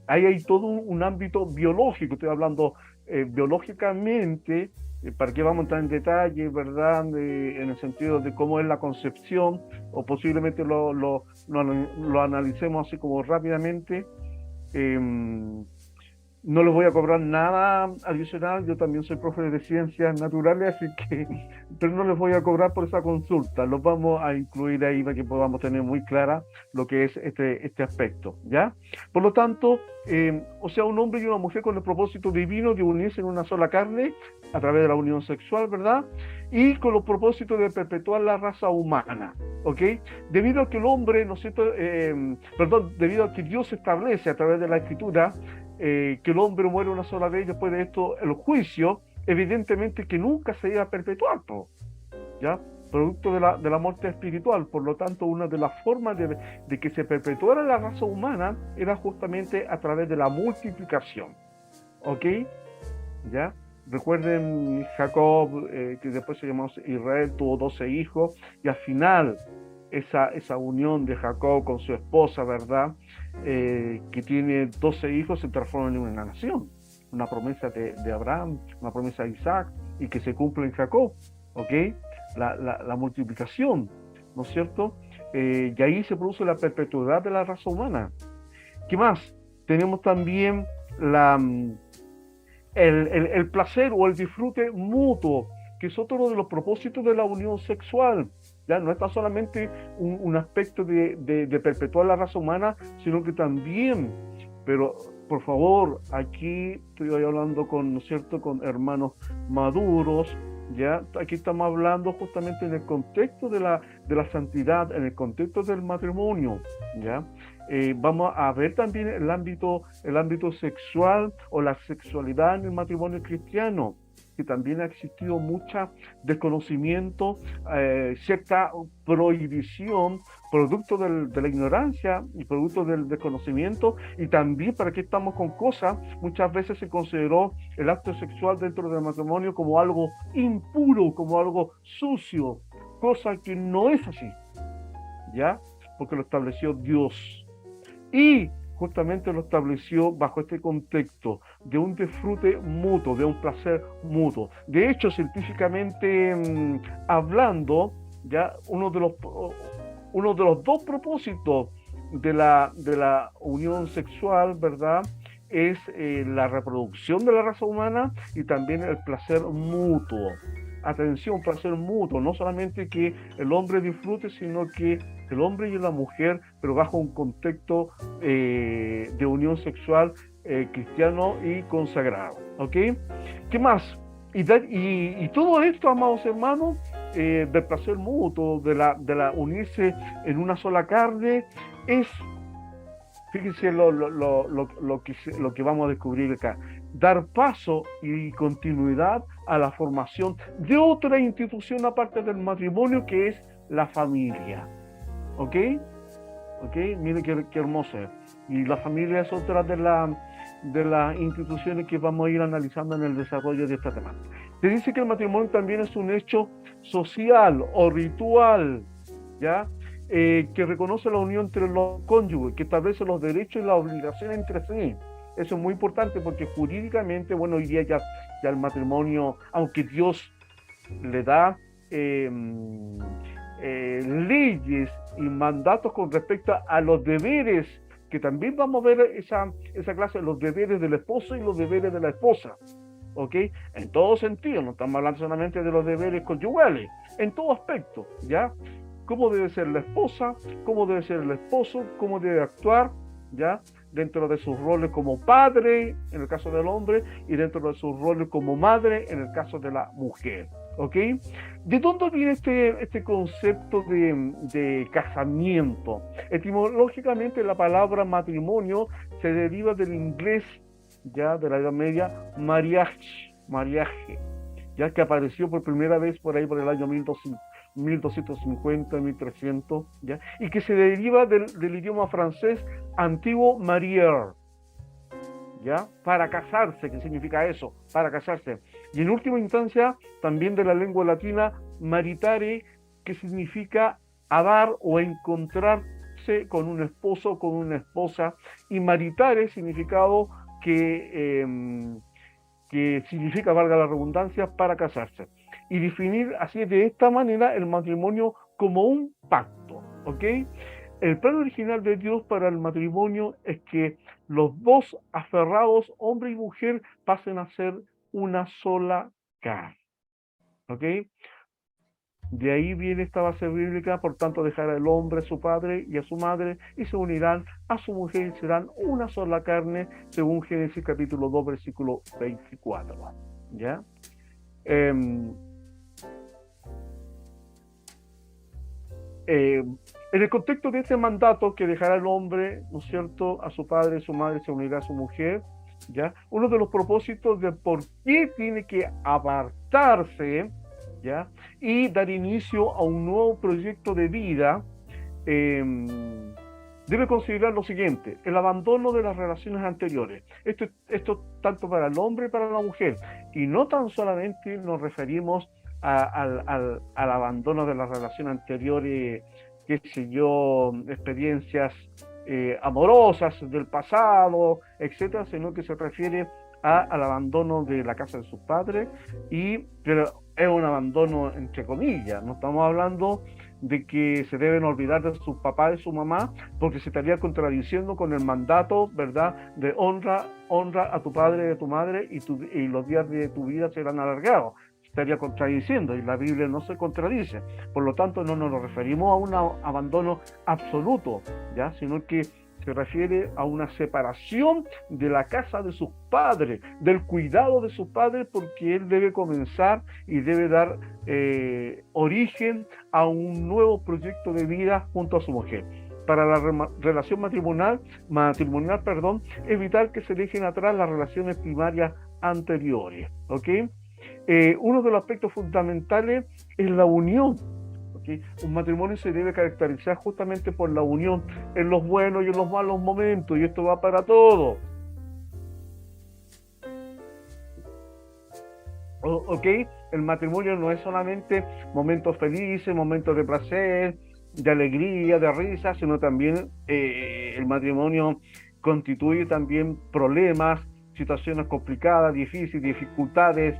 Ahí hay todo un ámbito biológico, estoy hablando biológicamente, para qué vamos a entrar en detalle, ¿verdad? En el sentido de cómo es la concepción, o posiblemente lo analicemos así como rápidamente. No les voy a cobrar nada adicional, yo también soy profe de ciencias naturales, así que, pero no les voy a cobrar por esa consulta, los vamos a incluir ahí para que podamos tener muy clara lo que es este aspecto, ¿ya? Por lo tanto, o sea, un hombre y una mujer con el propósito divino de unirse en una sola carne a través de la unión sexual, ¿verdad? Y con los propósitos de perpetuar la raza humana, ¿ok? Debido a que el hombre, ¿no es cierto? Debido a que Dios establece a través de la Escritura que el hombre muere una sola vez, después de esto el juicio, evidentemente que nunca se iba a perpetuar, ¿ya? Producto de la muerte espiritual. Por lo tanto, una de las formas de que se perpetuara la raza humana era justamente a través de la multiplicación, ¿ok? ¿Ya? Recuerden Jacob, que después se llamó Israel, tuvo 12 hijos, y al final esa unión de Jacob con su esposa, ¿verdad? Que tiene 12 hijos, se transforma en una nación, una promesa de Abraham, una promesa de Isaac, y que se cumple en Jacob, ¿ok? La multiplicación, ¿no es cierto? Y ahí se produce la perpetuidad de la raza humana. ¿Qué más? Tenemos también el placer o el disfrute mutuo, que es otro de los propósitos de la unión sexual. Ya no está solamente un aspecto de perpetuar la raza humana, sino que también, pero por favor, aquí estoy hablando con, ¿no es cierto?, con hermanos maduros, ya, aquí estamos hablando justamente en el contexto de la santidad, en el contexto del matrimonio, ya. Vamos a ver también el ámbito sexual o la sexualidad en el matrimonio cristiano, que también ha existido mucho desconocimiento, cierta prohibición, producto de la ignorancia y producto del desconocimiento, y también, para qué estamos con cosas, muchas veces se consideró el acto sexual dentro del matrimonio como algo impuro, como algo sucio, cosa que no es así, ¿ya? Porque lo estableció Dios. Y justamente lo estableció bajo este contexto de un disfrute mutuo, de un placer mutuo. De hecho, científicamente hablando, ya uno de los dos propósitos de la unión sexual, ¿verdad?, es la reproducción de la raza humana y también el placer mutuo. Atención, placer mutuo, no solamente que el hombre disfrute, sino que el hombre y la mujer, pero bajo un contexto de unión sexual cristiano y consagrado, ¿ok? ¿Qué más? Y todo esto, amados hermanos, del placer mutuo, de la unirse en una sola carne, es, fíjense lo que vamos a descubrir acá, dar paso y continuidad a la formación de otra institución aparte del matrimonio, que es la familia, ¿ok? ¿ok? Mire qué hermoso es. Y la familia es otra de las instituciones que vamos a ir analizando en el desarrollo de esta temática. Se dice que el matrimonio también es un hecho social o ritual, ¿ya? Que reconoce la unión entre los cónyuges, que establece los derechos y las obligaciones entre sí. Eso es muy importante porque jurídicamente, bueno, hoy día ya el matrimonio, aunque Dios le da eh, leyes y mandatos con respecto a los deberes, que también vamos a ver esa clase, los deberes del esposo y los deberes de la esposa, ¿ok? En todo sentido, no estamos hablando solamente de los deberes conyugales, en todo aspecto, ¿ya? Cómo debe ser la esposa, cómo debe ser el esposo, cómo debe actuar, ¿ya? Dentro de sus roles como padre, en el caso del hombre, y dentro de sus roles como madre, en el caso de la mujer, ¿ok? ¿De dónde viene este concepto de casamiento? Etimológicamente, la palabra matrimonio se deriva del inglés, ya de la Edad Media, mariage, ya que apareció por primera vez por ahí por el año 1250, 1300, ¿ya? Y que se deriva del idioma francés antiguo marier, ¿ya? Para casarse, ¿qué significa eso? Para casarse. Y en última instancia, también de la lengua latina, maritare, que significa amar o encontrarse con un esposo o con una esposa, y maritare, significado que significa, valga la redundancia, para casarse. Y definir así de esta manera el matrimonio como un pacto, ¿ok? El plan original de Dios para el matrimonio es que los dos aferrados, hombre y mujer, pasen a ser una sola carne, ¿ok? De ahí viene esta base bíblica, por tanto dejará el hombre a su padre y a su madre y se unirán a su mujer y serán una sola carne, según Génesis capítulo 2, versículo 24, ¿ya? En el contexto de este mandato que dejará el hombre, ¿no es cierto?, a su padre y su madre, se unirá a su mujer, ¿ya? Uno de los propósitos de por qué tiene que apartarse, ¿ya? Y dar inicio a un nuevo proyecto de vida, debe considerar lo siguiente: el abandono de las relaciones anteriores. Esto tanto para el hombre y para la mujer. Y no tan solamente nos referimos al abandono de las relaciones anteriores, qué sé yo, experiencias amorosas del pasado, etcétera, sino que se refiere al abandono de la casa de sus padres, pero es un abandono entre comillas, no estamos hablando de que se deben olvidar de sus papás y su mamá, porque se estaría contradiciendo con el mandato, ¿verdad?, de honra a tu padre y a tu madre, y los días de tu vida serán alargados. Estaría contradiciendo, y la Biblia no se contradice. Por lo tanto, no nos referimos a un abandono absoluto, ¿ya?, sino que se refiere a una separación de la casa de sus padres, del cuidado de sus padres, porque él debe comenzar y debe dar origen a un nuevo proyecto de vida junto a su mujer. Para la relación matrimonial, evitar que se dejen atrás las relaciones primarias anteriores, ¿ok? Uno de los aspectos fundamentales es la unión. ¿Okay? Un matrimonio se debe caracterizar justamente por la unión en los buenos y en los malos momentos, y esto va para todo. ¿Ok? El matrimonio no es solamente momentos felices, momentos de placer, de alegría, de risa, sino también el matrimonio constituye también problemas, situaciones complicadas, difíciles, dificultades,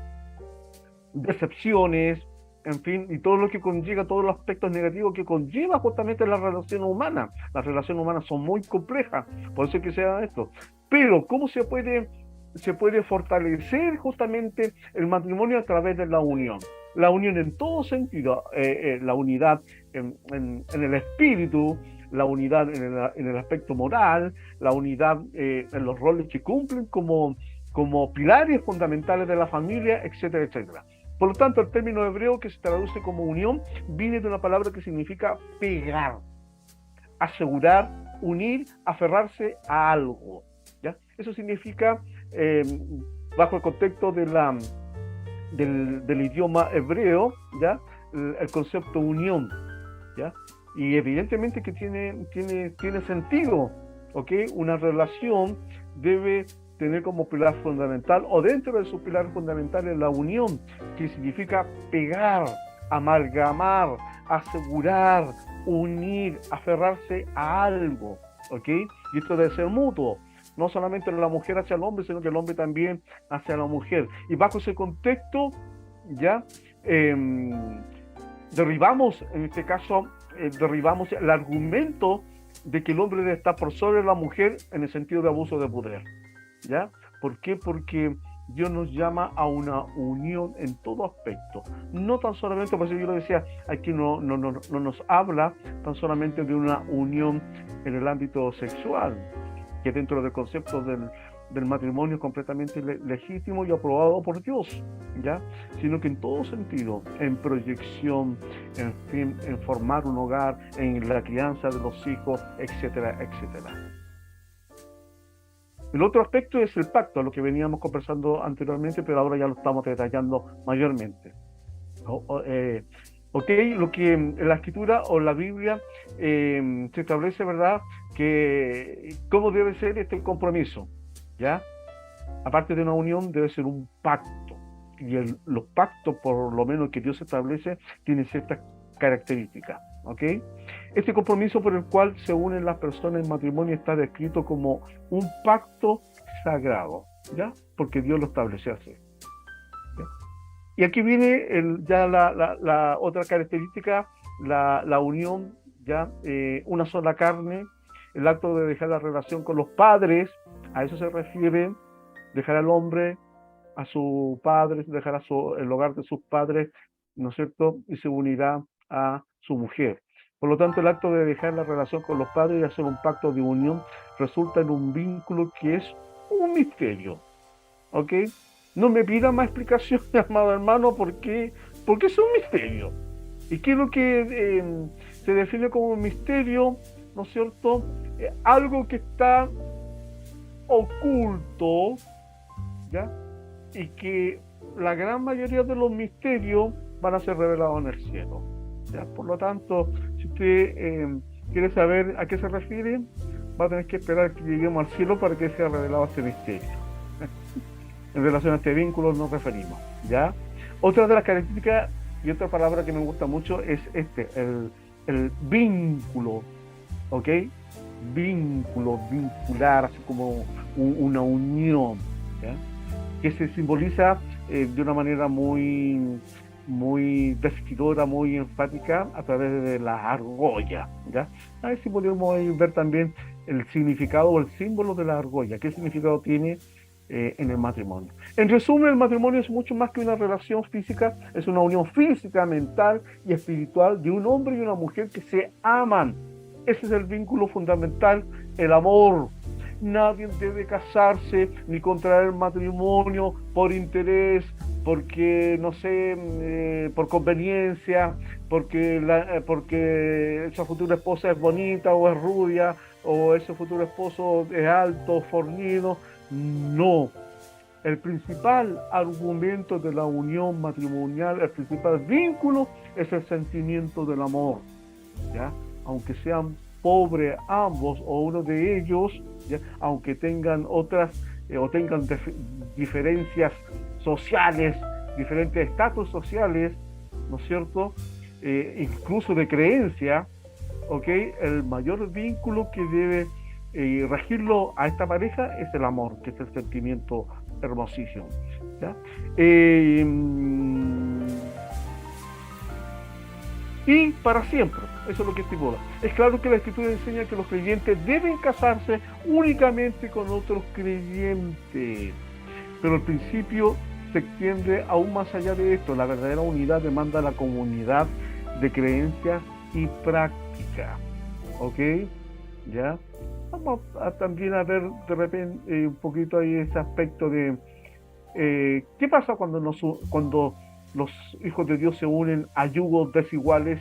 decepciones, en fin, y todo lo que conlleva, todos los aspectos negativos que conlleva justamente la relación humana. Las relaciones humanas son muy complejas, por eso es que se da esto. Pero, ¿cómo se puede fortalecer justamente el matrimonio? A través de la unión. La unión en todo sentido, la unidad en el espíritu, la unidad en el aspecto moral, la unidad en los roles que cumplen como pilares fundamentales de la familia, etcétera, etcétera. Por lo tanto, el término hebreo que se traduce como unión viene de una palabra que significa pegar, asegurar, unir, aferrarse a algo, ¿ya? Eso significa, bajo el contexto del idioma hebreo, ¿ya?, el concepto unión, ¿ya? Y evidentemente que tiene sentido, ¿ok? Una relación debe tener como pilar fundamental, o dentro de su pilar fundamental, es la unión, que significa pegar, amalgamar, asegurar, unir, aferrarse a algo, ¿ok? Y esto debe ser mutuo, no solamente la mujer hacia el hombre, sino que el hombre también hacia la mujer. Y bajo ese contexto, ya, derribamos, en este caso, derribamos el argumento de que el hombre debe estar por sobre la mujer en el sentido de abuso de poder, ¿ya? ¿Por qué? Porque Dios nos llama a una unión en todo aspecto. No tan solamente, por eso yo lo decía, aquí no nos habla tan solamente de una unión en el ámbito sexual, que dentro del concepto del matrimonio es completamente legítimo y aprobado por Dios, ¿ya? Sino que en todo sentido, en proyección, en fin, en formar un hogar, en la crianza de los hijos, etcétera, etcétera. El otro aspecto es el pacto, lo que veníamos conversando anteriormente, pero ahora ya lo estamos detallando mayormente. Ok, lo que en la escritura o la Biblia se establece, ¿verdad?, que cómo debe ser este compromiso, ¿ya? Aparte de una unión, debe ser un pacto. Y los pactos, por lo menos que Dios establece, tienen ciertas características, ¿ok? Este compromiso por el cual se unen las personas en matrimonio está descrito como un pacto sagrado, ¿ya? Porque Dios lo estableció así. ¿Ya? Y aquí viene ya la otra característica, la unión, ¿ya? Una sola carne, el acto de dejar la relación con los padres, a eso se refiere, dejar al hombre a su padre, dejar el hogar de sus padres, ¿no es cierto? Y se unirá a su mujer. Por lo tanto, el acto de dejar la relación con los padres y hacer un pacto de unión resulta en un vínculo que es un misterio, ¿ok? No me pida más explicaciones, amado hermano, porque es un misterio. ¿Y qué es lo que se define como un misterio? ¿No es cierto? Algo que está oculto, ¿ya? Y que la gran mayoría de los misterios van a ser revelados en el cielo, ¿ya? Por lo tanto, si usted quiere saber a qué se refiere, va a tener que esperar que lleguemos al cielo para que sea revelado este misterio. En relación a este vínculo nos referimos, ¿ya? Otra de las características, y otra palabra que me gusta mucho, es el vínculo, ¿ok? Vínculo, vincular, así como una unión, ¿ya? Que se simboliza de una manera muy decidora, muy enfática a través de la argolla, ¿ya? A ver si podemos ver también el significado o el símbolo de la argolla, qué significado tiene en el matrimonio. En resumen, el matrimonio es mucho más que una relación física, es una unión física, mental y espiritual de un hombre y una mujer que se aman. Ese es el vínculo fundamental, el amor. Nadie debe casarse ni contraer matrimonio por interés, porque, no sé, por conveniencia, porque esa futura esposa es bonita o es rubia, o ese futuro esposo es alto, fornido. No. El principal argumento de la unión matrimonial, el principal vínculo, es el sentimiento del amor, ¿ya? Aunque sean pobres ambos o uno de ellos, ¿ya? Aunque tengan otras o tengan diferencias sociales, diferentes estatus sociales, ¿no es cierto? Incluso de creencia, ¿ok? El mayor vínculo que debe regirlo a esta pareja es el amor, que es el sentimiento hermosísimo, ¿ya? Y para siempre, eso es lo que estipula. Es claro que la Escritura enseña que los creyentes deben casarse únicamente con otros creyentes, pero el principio se extiende aún más allá de esto. La verdadera unidad demanda la comunidad de creencias y práctica, ¿ok? ¿Ya? Vamos también a ver de repente un poquito ahí ese aspecto de ¿qué pasa cuando los hijos de Dios se unen a yugos desiguales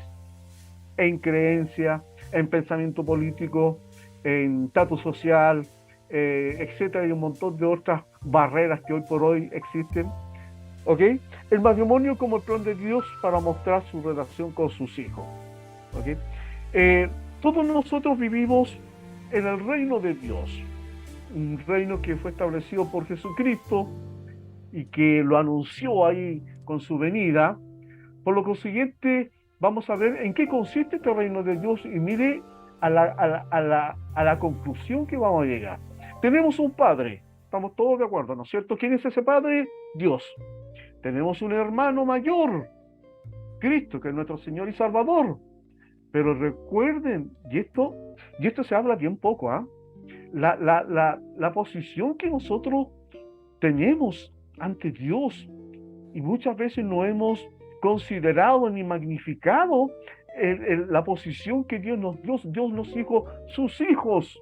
en creencia, en pensamiento político, en estatus social, etcétera, y un montón de otras barreras que hoy por hoy existen? ¿Ok? El matrimonio como el plan de Dios para mostrar su relación con sus hijos. ¿Ok? Eh, Todos nosotros vivimos en el reino de Dios, un reino que fue establecido por Jesucristo y que lo anunció ahí con su venida. Por lo consiguiente, vamos a ver en qué consiste este reino de Dios y mire a la conclusión que vamos a llegar. Tenemos un Padre, estamos todos de acuerdo, ¿no es cierto? ¿Quién es ese Padre? Dios. Tenemos un hermano mayor, Cristo, que es nuestro Señor y Salvador. Pero recuerden, y esto se habla bien poco, ¿ah? La posición que nosotros tenemos ante Dios y muchas veces no hemos considerado ni magnificado la posición que Dios nos dijo, sus hijos,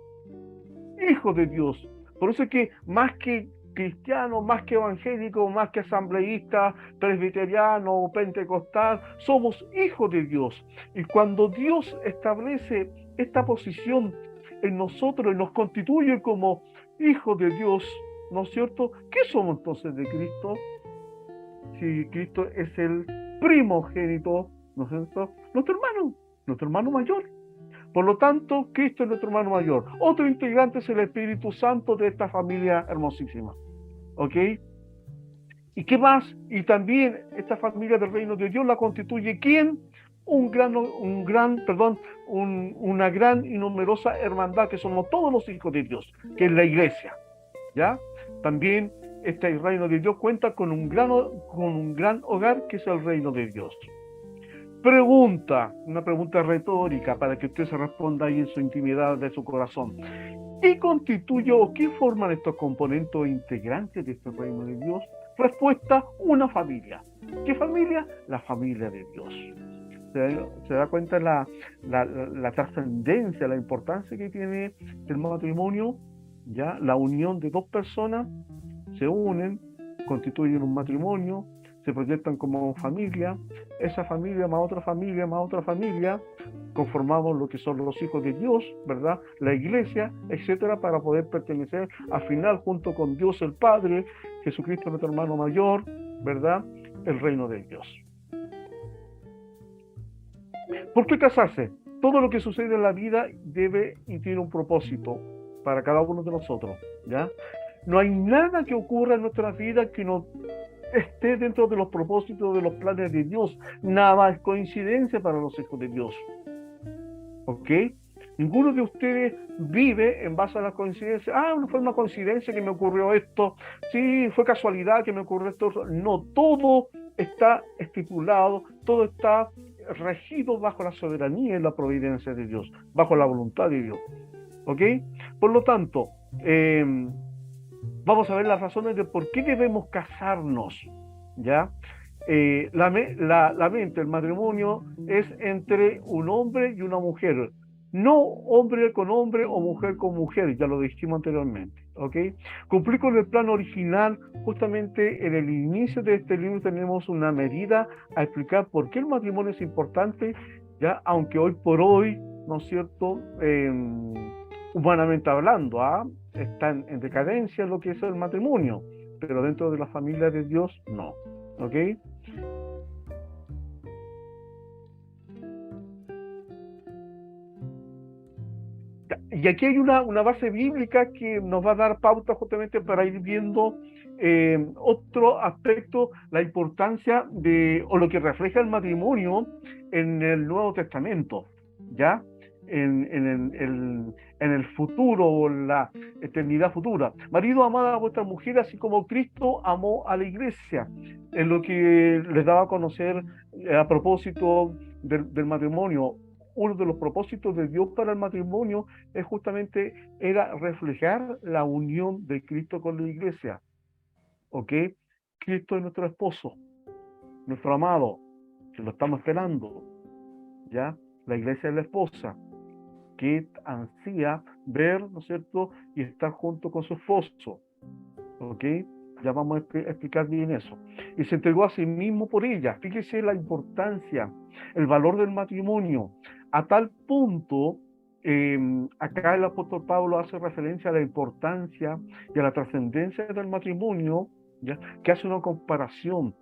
hijos de Dios. Por eso es que más que cristiano, más que evangélico, más que asambleísta, presbiteriano, pentecostal, somos hijos de Dios. Y cuando Dios establece esta posición en nosotros y nos constituye como hijos de Dios, ¿no es cierto? ¿Qué somos entonces de Cristo? Si Cristo es el primogénito, ¿no es cierto? Nuestro hermano mayor. Por lo tanto, Cristo es nuestro hermano mayor. Otro integrante es el Espíritu Santo de esta familia hermosísima. ¿Ok? ¿Y qué más? Y también esta familia del reino de Dios la constituye ¿quién? Una gran y numerosa hermandad que somos todos los hijos de Dios, que es la iglesia. ¿Ya? También este reino de Dios cuenta con un gran hogar que es el reino de Dios. Una pregunta retórica para que usted se responda ahí en su intimidad de su corazón. ¿Qué constituye o qué forman estos componentes integrantes de este reino de Dios? Respuesta, una familia. ¿Qué familia? La familia de Dios. Se da cuenta la trascendencia, la importancia que tiene el matrimonio, ¿ya? La unión de dos personas se unen, constituyen un matrimonio, se proyectan como familia, esa familia más otra familia más otra familia, conformamos lo que son los hijos de Dios, ¿verdad? La iglesia, etcétera, para poder pertenecer al final junto con Dios el Padre, Jesucristo nuestro hermano mayor, ¿verdad? El reino de Dios. ¿Por qué casarse? Todo lo que sucede en la vida debe y tiene un propósito para cada uno de nosotros, ¿ya? No hay nada que ocurra en nuestra vida que no esté dentro de los propósitos de los planes de Dios. Nada es coincidencia para los hijos de Dios. ¿Ok? Ninguno de ustedes vive en base a la coincidencia. No fue una coincidencia que me ocurrió esto. Sí, fue casualidad que me ocurrió esto. No, todo está estipulado, todo está regido bajo la soberanía y la providencia de Dios, bajo la voluntad de Dios. ¿Ok? Por lo tanto, vamos a ver las razones de por qué debemos casarnos, ¿ya? La mente, el matrimonio es entre un hombre y una mujer, no hombre con hombre o mujer con mujer, ya lo dijimos anteriormente, ¿ok? Cumplir con el plan original, justamente en el inicio de este libro tenemos una medida a explicar por qué el matrimonio es importante, ya, aunque hoy por hoy, ¿no es cierto?, humanamente hablando, está en decadencia lo que es el matrimonio, pero dentro de la familia de Dios, no. ¿Ok? Y aquí hay una base bíblica que nos va a dar pauta justamente para ir viendo otro aspecto, la importancia o lo que refleja el matrimonio en el Nuevo Testamento, ¿ya? En el futuro o en la eternidad futura. Marido, amad a vuestra mujer así como Cristo amó a la iglesia, en lo que les daba a conocer a propósito del matrimonio. Uno de los propósitos de Dios para el matrimonio es justamente era reflejar la unión de Cristo con la iglesia. ¿Ok? Cristo es nuestro esposo, nuestro amado, que lo estamos esperando. ¿Ya? La iglesia es la esposa, que ansía ver, ¿no es cierto?, y estar junto con su esposo. ¿Ok? Ya vamos a explicar bien eso. Y se entregó a sí mismo por ella. Fíjese la importancia, el valor del matrimonio. A tal punto, acá el apóstol Pablo hace referencia a la importancia y a la trascendencia del matrimonio, ¿ya? Que hace una comparación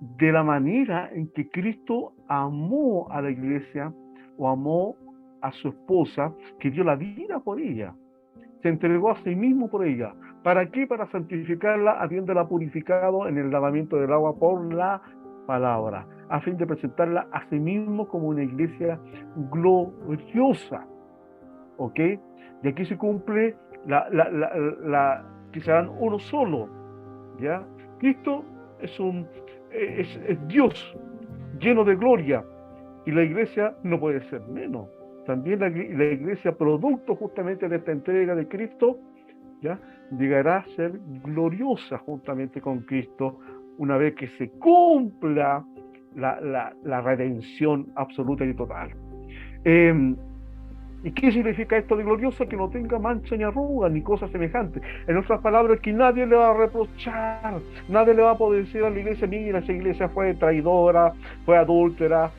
de la manera en que Cristo amó a la iglesia, o amó a su esposa, que dio la vida por ella, se entregó a sí mismo por ella. ¿Para qué? Para santificarla, habiéndola purificado en el lavamiento del agua por la palabra, a fin de presentarla a sí mismo como una iglesia gloriosa. ¿Ok? Y aquí se cumple que serán uno solo. ¿Ya? Cristo es Dios lleno de gloria, y la iglesia no puede ser menos. También la iglesia, producto justamente de esta entrega de Cristo, ¿ya? Llegará a ser gloriosa juntamente con Cristo una vez que se cumpla la redención absoluta y total. ¿Y qué significa esto de gloriosa? Que no tenga mancha ni arruga ni cosas semejantes. En otras palabras, que nadie le va a reprochar, nadie le va a poder decir a la iglesia: mira, esa iglesia fue traidora, fue adúltera,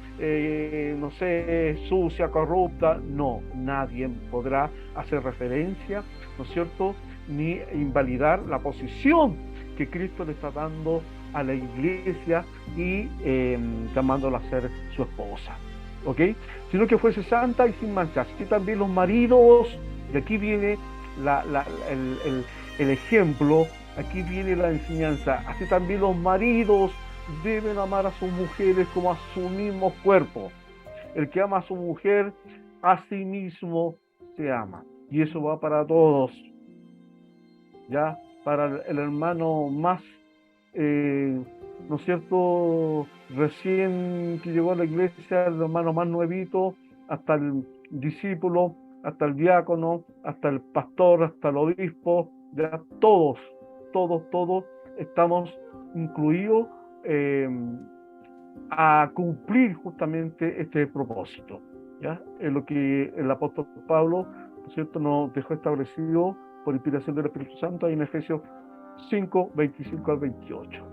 no sé, sucia, corrupta. No, nadie podrá hacer referencia, ¿no es cierto?, ni invalidar la posición que Cristo le está dando a la iglesia y llamándola a ser su esposa. ¿Ok? Sino que fuese santa y sin manchas. Y también los maridos, y aquí viene el ejemplo, aquí viene la enseñanza. Así también los maridos deben amar a sus mujeres como a su mismo cuerpo. El que ama a su mujer, a sí mismo se ama. Y eso va para todos. Ya, para el hermano más, ¿no es cierto?, recién que llegó a la iglesia, el hermano más nuevito, hasta el discípulo, hasta el diácono, hasta el pastor, hasta el obispo, ya todos estamos incluidos a cumplir justamente este propósito, ¿ya? Es lo que el apóstol Pablo, ¿no es cierto?, nos dejó establecido por inspiración del Espíritu Santo ahí en Efesios 5, 25 al 28.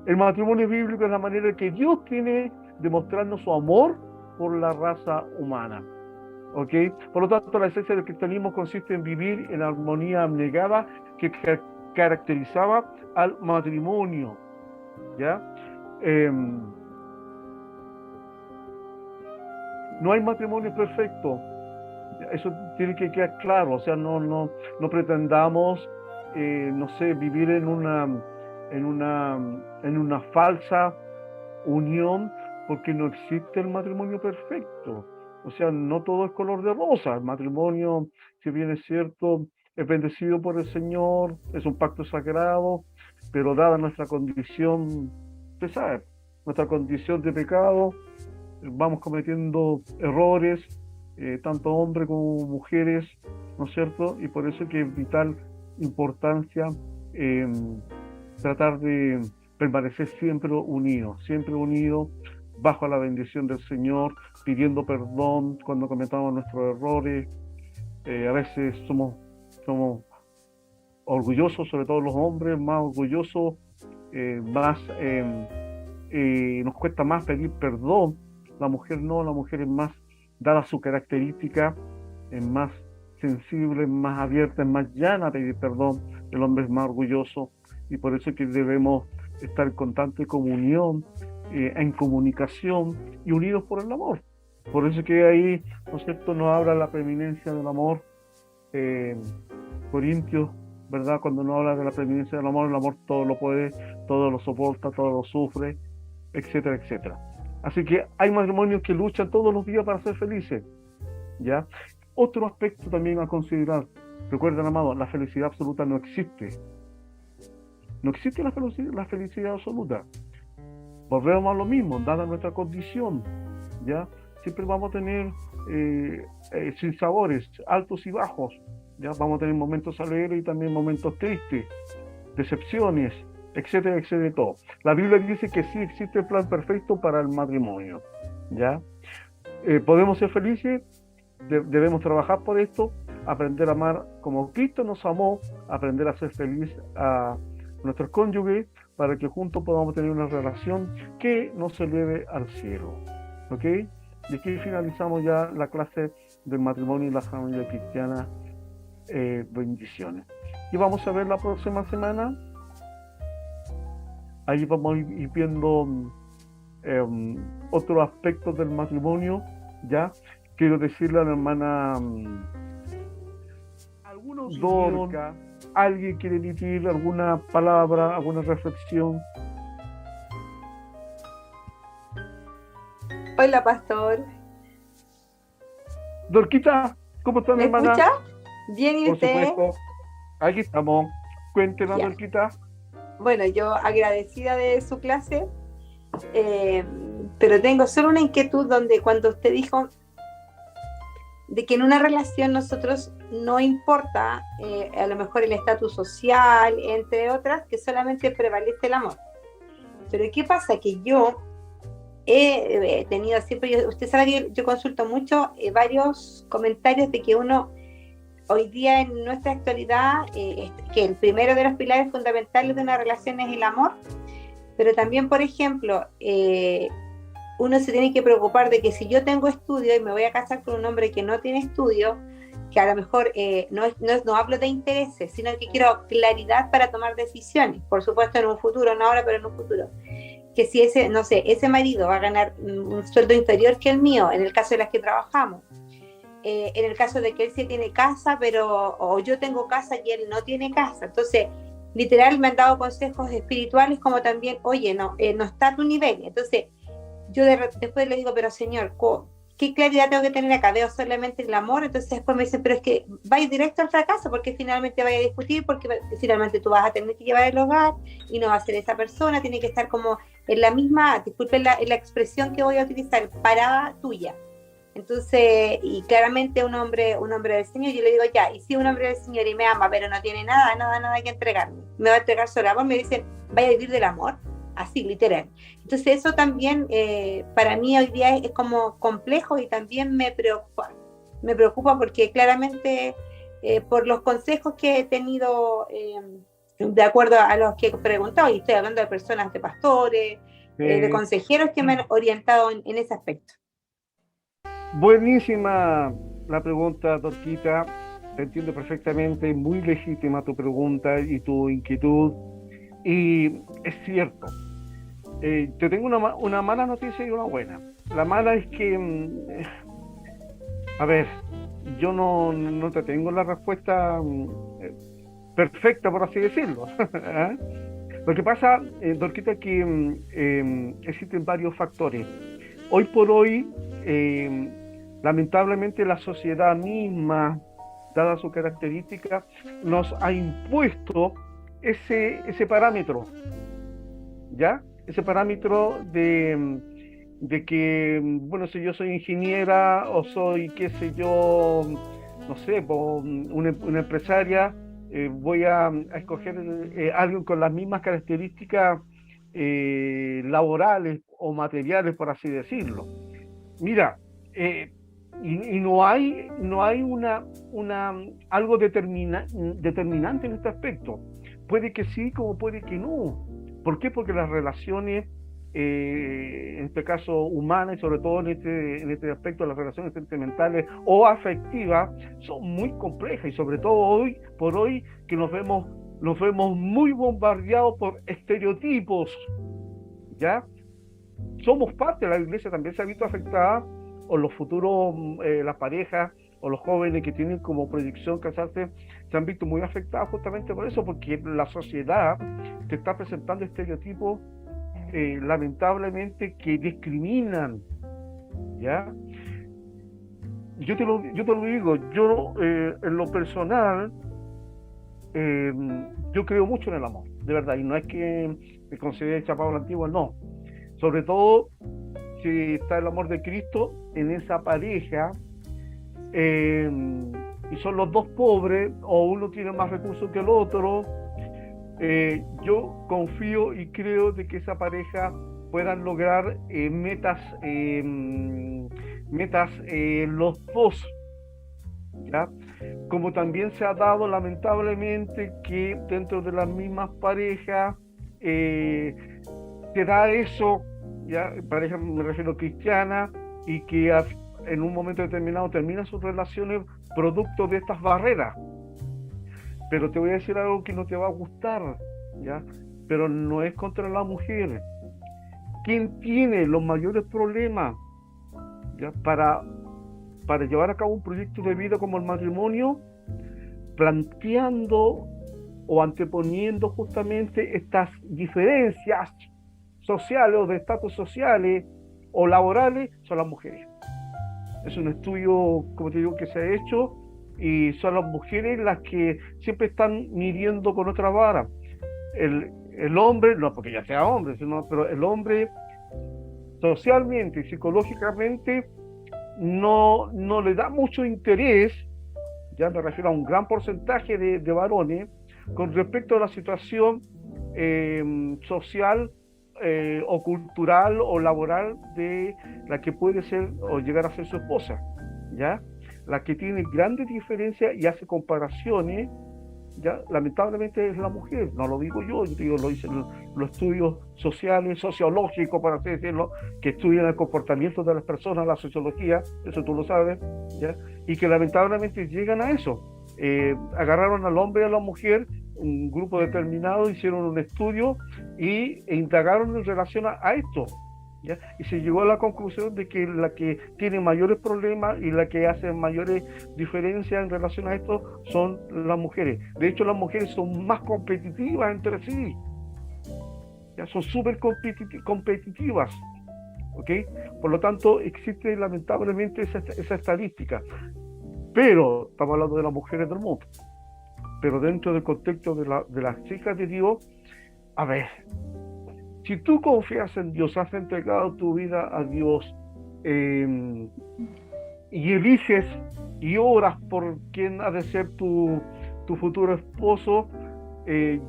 El matrimonio bíblico es la manera que Dios tiene de mostrarnos su amor por la raza humana. ¿Ok? Por lo tanto, la esencia del cristianismo consiste en vivir en armonía abnegada que caracterizaba al matrimonio. ¿Ya? No hay matrimonio perfecto. Eso tiene que quedar claro. O sea, no pretendamos, no sé, vivir en una falsa unión, porque no existe el matrimonio perfecto. O sea, no todo es color de rosa. El matrimonio, si bien es cierto, es bendecido por el Señor, es un pacto sagrado, pero dada nuestra condición, usted sabe, nuestra condición de pecado, vamos cometiendo errores, tanto hombres como mujeres, ¿no es cierto? Y por eso que es vital importancia tratar de permanecer siempre unidos bajo la bendición del Señor, pidiendo perdón cuando cometamos nuestros errores. A veces somos orgullosos, sobre todo los hombres, más orgullosos, nos cuesta más pedir perdón. La mujer no, la mujer es más, dada su característica, es más sensible, más abierta, es más llana a pedir perdón. El hombre es más orgulloso, y por eso es que debemos estar en constante comunión, en comunicación y unidos por el amor. Por eso es que ahí, ¿no es cierto?, nos habla la preeminencia del amor. Corintios, ¿verdad?, cuando nos habla de la preeminencia del amor, el amor todo lo puede, todo lo soporta, todo lo sufre, etcétera, etcétera. Así que hay matrimonios que luchan todos los días para ser felices, ¿ya? Otro aspecto también a considerar: recuerden, amados, la felicidad absoluta no existe. No existe la felicidad absoluta. Volvemos a lo mismo, dada nuestra condición, ¿ya? Siempre vamos a tener sinsabores, altos y bajos, ¿ya? Vamos a tener momentos alegres y también momentos tristes, decepciones, etcétera, etcétera, todo. La Biblia dice que sí existe el plan perfecto para el matrimonio, ¿ya? Podemos ser felices, debemos trabajar por esto, aprender a amar como Cristo nos amó, aprender a ser feliz a nuestros cónyuges, para que juntos podamos tener una relación que nos eleve al cielo. ¿Ok? Y aquí finalizamos ya la clase del matrimonio y la familia cristiana. Bendiciones. Y vamos a ver la próxima semana. Ahí vamos a ir viendo otros aspectos del matrimonio, ¿ya? Quiero decirle a la hermana ¿Alguna opinión? Dorca, ¿alguien quiere emitir alguna palabra, alguna reflexión? Hola, pastor. Dorquita, ¿cómo está mi ¿Me escucha? hermana? Bien, ¿y Por usted? supuesto, aquí estamos. Cuéntenos, Ya. Dorquita. Bueno, yo agradecida de su clase, eh, pero tengo solo una inquietud donde cuando usted dijo de que en una relación nosotros no importa a lo mejor el estatus social, entre otras, que solamente prevalece el amor. Pero ¿qué pasa? Que yo he tenido siempre, usted sabe que yo consulto mucho varios comentarios de que uno hoy día en nuestra actualidad, que el primero de los pilares fundamentales de una relación es el amor, pero también, por ejemplo, uno se tiene que preocupar de que si yo tengo estudio y me voy a casar con un hombre que no tiene estudio, que a lo mejor no hablo de intereses, sino que quiero claridad para tomar decisiones, por supuesto en un futuro, no ahora, pero en un futuro. Que si ese, no sé, ese marido va a ganar un sueldo inferior que el mío, en el caso de las que trabajamos, en el caso de que él sí tiene casa, pero o yo tengo casa y él no tiene casa. Entonces, literal me han dado consejos espirituales como también, oye, no está a tu nivel. Entonces, después le digo, pero señor, ¿qué claridad tengo que tener acá? Veo solamente el amor. Entonces después me dicen, pero es que vais directo al fracaso porque finalmente vaya a discutir, porque finalmente tú vas a tener que llevar el hogar y no va a ser esa persona, tiene que estar como en la misma, disculpen la expresión que voy a utilizar, parada tuya. Entonces, y claramente un hombre del Señor, yo le digo ya, y si un hombre del Señor y me ama, pero no tiene nada que entregarme, me va a entregar solo amor, me dicen, vaya a vivir del amor, así, literal. Entonces, eso también para mí hoy día es como complejo y también me preocupa porque claramente por los consejos que he tenido, de acuerdo a los que he preguntado, y estoy hablando de personas, de pastores, de Eh, consejeros que me han orientado en ese aspecto. Buenísima la pregunta, Dorquita. Te entiendo perfectamente, muy legítima tu pregunta y tu inquietud. Y es cierto, te tengo una mala noticia y una buena. La mala es que, a ver, yo no te tengo la respuesta perfecta, por así decirlo. ¿Ah? Lo que pasa, Dorquita, es que existen varios factores. Hoy por hoy, lamentablemente, la sociedad misma, dada su característica, nos ha impuesto ese parámetro, ¿ya? Ese parámetro de que, bueno, si yo soy ingeniera o soy, qué sé yo, no sé, una empresaria, voy a escoger alguien con las mismas características laborales o materiales, por así decirlo. Mira, eh, y no hay algo determinante en este aspecto. Puede que sí, como puede que no. ¿Por qué? Porque las relaciones, en este caso humanas y sobre todo en este aspecto, las relaciones sentimentales o afectivas, son muy complejas y sobre todo hoy por hoy que nos vemos muy bombardeados por estereotipos, ¿ya? Somos parte de la iglesia, también se ha visto afectada, o los futuros, las parejas o los jóvenes que tienen como proyección casarse, se han visto muy afectados justamente por eso, porque la sociedad te está presentando estereotipos, lamentablemente, que discriminan, ¿ya? Yo te lo digo, yo en lo personal, eh, yo creo mucho en el amor, de verdad, y no es que me considere chapado a la antigua, no. Sobre todo si está el amor de Cristo en esa pareja, eh, y son los dos pobres, o uno tiene más recursos que el otro, yo confío y creo de que esa pareja puedan lograr metas los dos, ¿ya? Como también se ha dado lamentablemente que dentro de las mismas parejas eh, se da eso, ya, pareja me refiero cristiana, y que en un momento determinado terminan sus relaciones producto de estas barreras. Pero te voy a decir algo que no te va a gustar, ¿ya? Pero no es contra la mujer. ¿Quién tiene los mayores problemas, ¿ya? Para llevar a cabo un proyecto de vida como el matrimonio, planteando o anteponiendo justamente estas diferencias sociales o de estatus sociales o laborales, son las mujeres. Es un estudio, como te digo, que se ha hecho, y son las mujeres las que siempre están midiendo con otra vara. El hombre, no porque ya sea hombre, pero el hombre socialmente y psicológicamente no le da mucho interés, ya me refiero a un gran porcentaje de varones, con respecto a la situación social o cultural o laboral de la que puede ser o llegar a ser su esposa, ¿ya? La que tiene grandes diferencias y hace comparaciones, ya, lamentablemente es la mujer, no lo digo yo digo, lo dicen los estudios sociales, sociológicos, para así decirlo, que estudian el comportamiento de las personas, la sociología, eso tú lo sabes, ¿ya? Y que lamentablemente llegan a eso. Agarraron al hombre y a la mujer, un grupo determinado, hicieron un estudio e indagaron en relación a esto, ¿ya? Y se llegó a la conclusión de que la que tiene mayores problemas y la que hace mayores diferencias en relación a esto son las mujeres. De hecho, las mujeres son más competitivas entre sí, ya son súper competitivas, ¿ok? Por lo tanto, existe lamentablemente esa estadística. Pero estamos hablando de las mujeres del mundo. Pero dentro del contexto de las hijas de Dios, a ver, si tú confías en Dios, has entregado tu vida a Dios, y eliges y oras por quién ha de ser tu futuro esposo,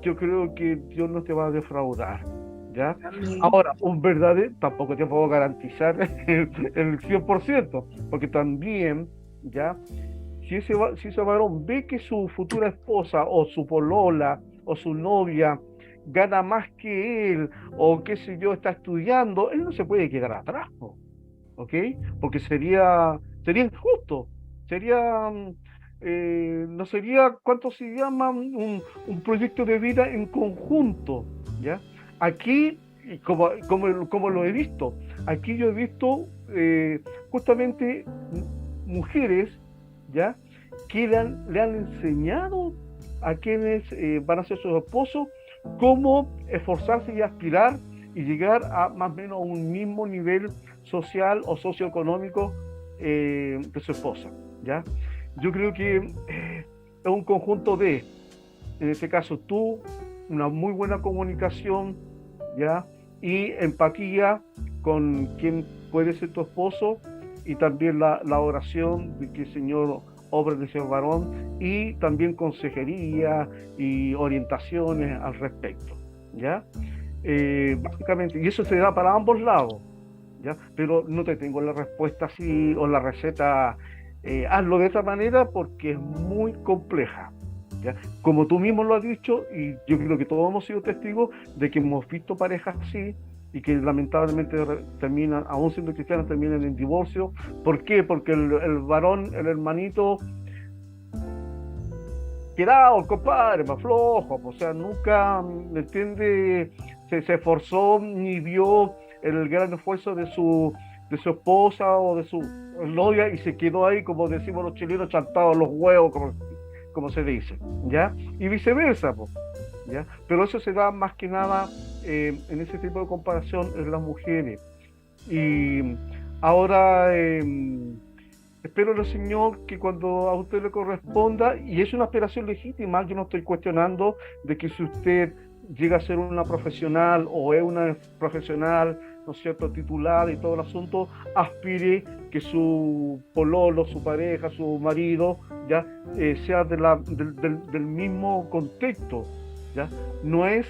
yo creo que Dios no te va a defraudar, ¿ya? Ahora, un verdadero, tampoco te puedo garantizar el 100%, porque también, ¿ya? Si ese varón ve que su futura esposa o su polola o su novia gana más que él, o qué sé yo, está estudiando, él no se puede quedar atrás, ¿ok? Porque sería injusto, sería, no sería, ¿cuánto se llama? Un proyecto de vida en conjunto, ¿ya? Aquí, como lo he visto, aquí yo he visto justamente mujeres, ¿ya? Que le han enseñado a quienes van a ser sus esposos cómo esforzarse y aspirar y llegar a más o menos a un mismo nivel social o socioeconómico de su esposa, ¿ya? Yo creo que es un conjunto en este caso tú, una muy buena comunicación, ¿ya? Y empatía con quien puede ser tu esposo, y también la oración de que el Señor obra en ese varón, y también consejería y orientaciones al respecto, ¿ya? Básicamente, y eso se da para ambos lados, ¿ya? Pero no te tengo la respuesta así o la receta, hazlo de esta manera, porque es muy compleja, ¿ya? Como tú mismo lo has dicho, y yo creo que todos hemos sido testigos de que hemos visto parejas así, y que lamentablemente terminan, aún siendo cristianos, terminan en divorcio. ¿Por qué? Porque el varón, el hermanito, quedado, el compadre, más flojo, o sea, nunca, ¿me entiende? Se esforzó ni vio el gran esfuerzo de su esposa o de su novia, y se quedó ahí, como decimos los chilenos, chantados los huevos, como se dice, ¿ya? Y viceversa, pues, ¿ya? Pero eso se da más que nada en ese tipo de comparación en las mujeres. Y ahora espero al Señor que cuando a usted le corresponda, y es una aspiración legítima, yo no estoy cuestionando de que si usted llega a ser una profesional o es una profesional, ¿no es cierto?, titulada y todo el asunto, aspire que su pololo, su pareja, su marido, ya sea del mismo contexto, ¿ya? No es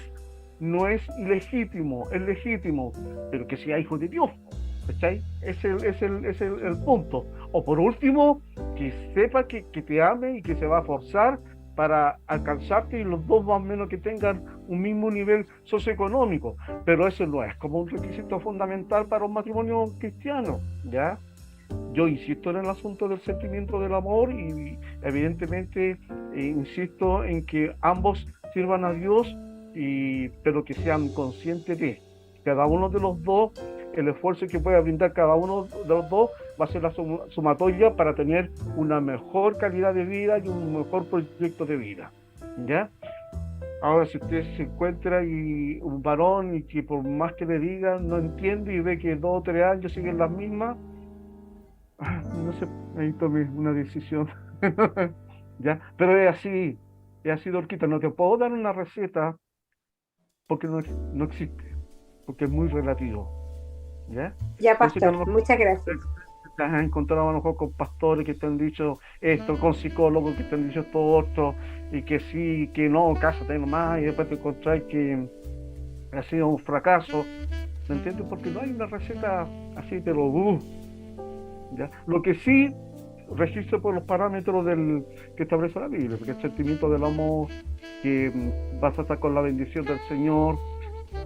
ilegítimo, es legítimo, pero que sea hijo de Dios, ¿cachai? Es el punto. O por último, que sepa que te ame y que se va a forzar para alcanzarte, y los dos más o menos que tengan un mismo nivel socioeconómico. Pero eso no es como un requisito fundamental para un matrimonio cristiano, ¿ya? Yo insisto en el asunto del sentimiento del amor, y evidentemente insisto en que ambos sirvan a Dios, pero que sean conscientes de cada uno de los dos, el esfuerzo que pueda brindar cada uno de los dos va a ser la sumatoria para tener una mejor calidad de vida y un mejor proyecto de vida, ¿ya? Ahora, si usted se encuentra y un varón y que por más que le digan no entiende y ve que 2 o 3 años siguen las mismas, no sé, ahí tome una decisión. ¿Ya? Pero es así, Dorquita, no te puedo dar una receta porque no existe, porque es muy relativo, ¿ya? Ya, Yo sé que a pastor, lo mejor muchas gracias. te has encontrado a lo mejor con pastores que te han dicho esto, con psicólogos que te han dicho esto otro, y que sí, que no, cásate nomás, y después te encontrás que ha sido un fracaso, ¿me entiendes? Porque no hay una receta así, pero ¿ya? Lo que sí registro por los parámetros que establece la Biblia, porque el sentimiento del amor, que vas a estar con la bendición del Señor,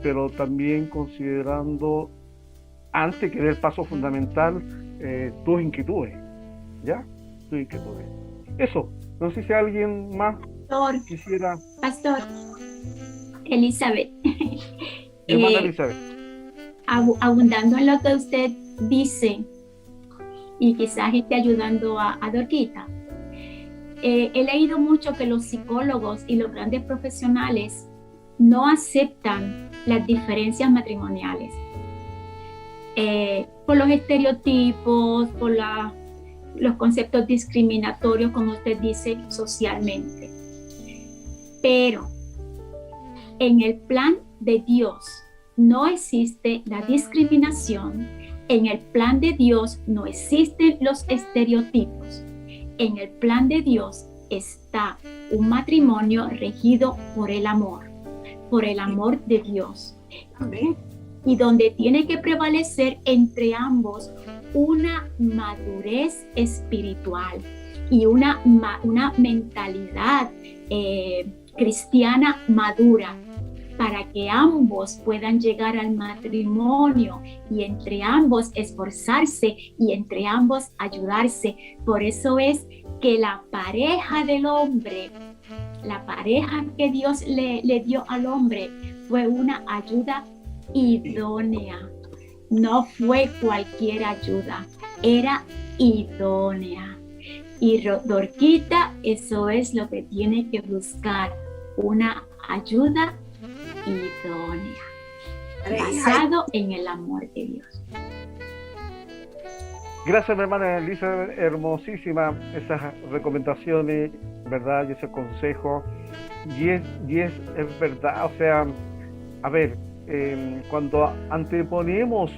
pero también considerando, antes que dé el paso fundamental, tus inquietudes, ¿ya? Tus inquietudes. Eso, no sé si alguien más Pastor, quisiera, Pastor, Elizabeth, hermana eh, Elizabeth. abundando en lo que usted dice y quizás esté ayudando a Dorquita. He leído mucho que los psicólogos y los grandes profesionales no aceptan las diferencias matrimoniales por los estereotipos, por los conceptos discriminatorios, como usted dice, socialmente. Pero en el plan de Dios no existe la discriminación, en el plan de Dios no existen los estereotipos, en el plan de Dios está un matrimonio regido por el amor de Dios. Amén. Y donde tiene que prevalecer entre ambos una madurez espiritual y una mentalidad cristiana madura, para que ambos puedan llegar al matrimonio y entre ambos esforzarse y entre ambos ayudarse. Por eso es que la pareja del hombre, la pareja que Dios le dio al hombre, fue una ayuda idónea. No fue cualquier ayuda, era idónea. Y Dorquita, eso es lo que tiene que buscar, una ayuda idónea, basado en el amor de Dios. Gracias, mi hermana Elizabeth, hermosísima esas recomendaciones, ¿verdad? Y ese consejo. Y es verdad, o sea, a ver, cuando anteponemos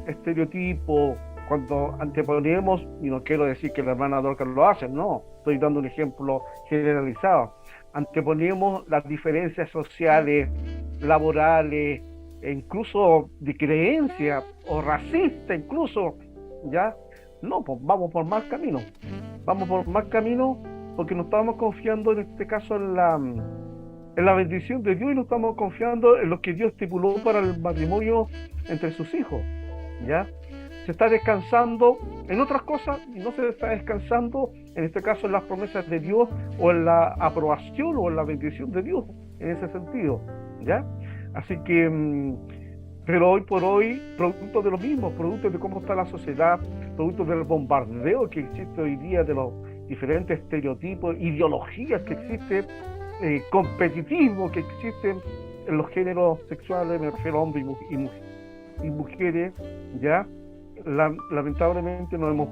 estereotipos, cuando anteponemos, y no quiero decir que la hermana Dorcas lo hace, no, estoy dando un ejemplo generalizado, anteponemos las diferencias sociales, laborales, e incluso de creencia, o racista incluso, ¿ya? No, pues vamos por mal camino, porque no estamos confiando en este caso en la bendición de Dios y no estamos confiando en lo que Dios estipuló para el matrimonio entre sus hijos, ¿ya? Se está descansando en otras cosas y no se está descansando, en este caso, en las promesas de Dios o en la aprobación o en la bendición de Dios, en ese sentido, ¿ya? Así que, pero hoy por hoy, producto de lo mismo, producto de cómo está la sociedad, producto del bombardeo que existe hoy día de los diferentes estereotipos, ideologías que existen, competitismo que existen en los géneros sexuales, me refiero a hombres y mujeres, ¿ya? Lamentablemente nos hemos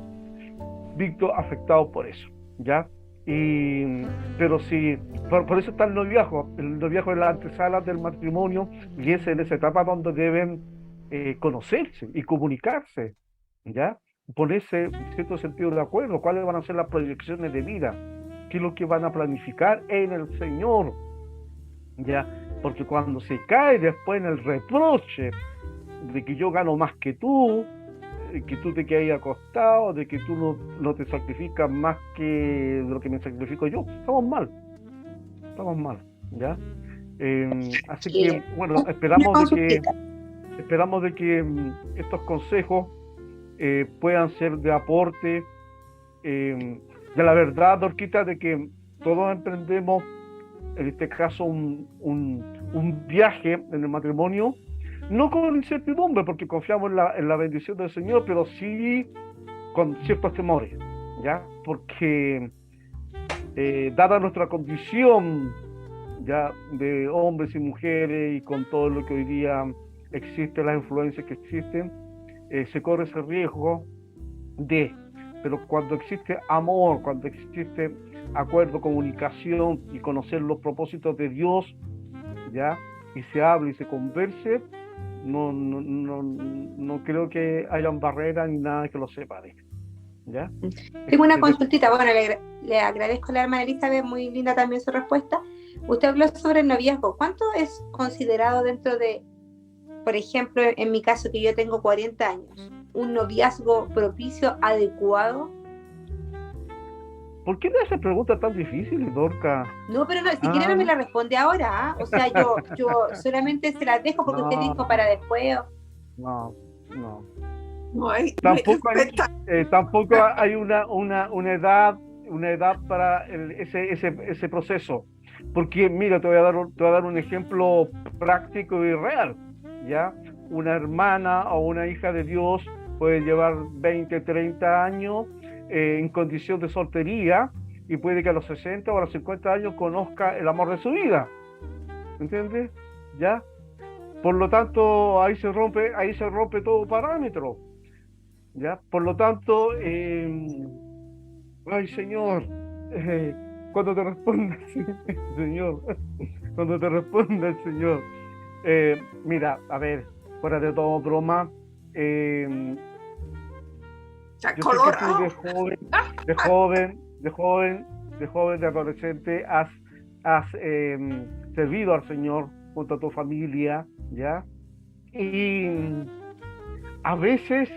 visto afectados por eso, ¿ya? Pero sí, por eso está el noviazgo es la antesala del matrimonio y es en esa etapa donde deben conocerse y comunicarse, ¿ya? Ponerse en cierto sentido de acuerdo, cuáles van a ser las proyecciones de vida, qué es lo que van a planificar en el Señor, ¿ya? Porque cuando se cae después en el reproche de que yo gano más que tú te quedas acostado, de que tú no te sacrificas más que lo que me sacrifico yo, estamos mal, ¿ya? Así que, bueno, esperamos de que estos consejos puedan ser de aporte, de la verdad, Dorquita, de que todos emprendemos, en este caso, un viaje en el matrimonio, no con incertidumbre, porque confiamos en la bendición del Señor, pero sí con ciertos temores, ¿ya? Porque dada nuestra condición ya de hombres y mujeres y con todo lo que hoy día existe, las influencias que existen, se corre ese riesgo pero cuando existe amor, cuando existe acuerdo, comunicación y conocer los propósitos de Dios, ya, y se habla y se converse, no creo que hayan barreras ni nada que lo separe, ¿ya? Tengo una consultita, bueno, le agradezco a la hermana Elizabeth, muy linda también su respuesta. Usted habló sobre el noviazgo. ¿Cuánto es considerado dentro de, por ejemplo, en mi caso que yo tengo 40 años, un noviazgo propicio, adecuado? ¿Por qué me hace preguntas tan difíciles, Dorca? No, pero no, si quiere no me la responde ahora, ¿ah? O sea, yo solamente se la dejo porque usted dijo para después. No, no. No, Tampoco hay una edad para ese proceso. Porque, mira, te voy a dar un ejemplo práctico y real, ¿ya? Una hermana o una hija de Dios puede llevar 20, 30 años en condición de soltería y puede que a los 60 o a los 50 años conozca el amor de su vida. ¿Entiendes? ¿Ya? Por lo tanto, ahí se rompe todo parámetro. ¿Ya? Por lo tanto, ay Señor, cuando te responda el Señor, cuando te responda el Señor, mira, a ver, fuera de todo broma, yo sé que tú de adolescente has servido al Señor junto a tu familia, ¿ya? Y a veces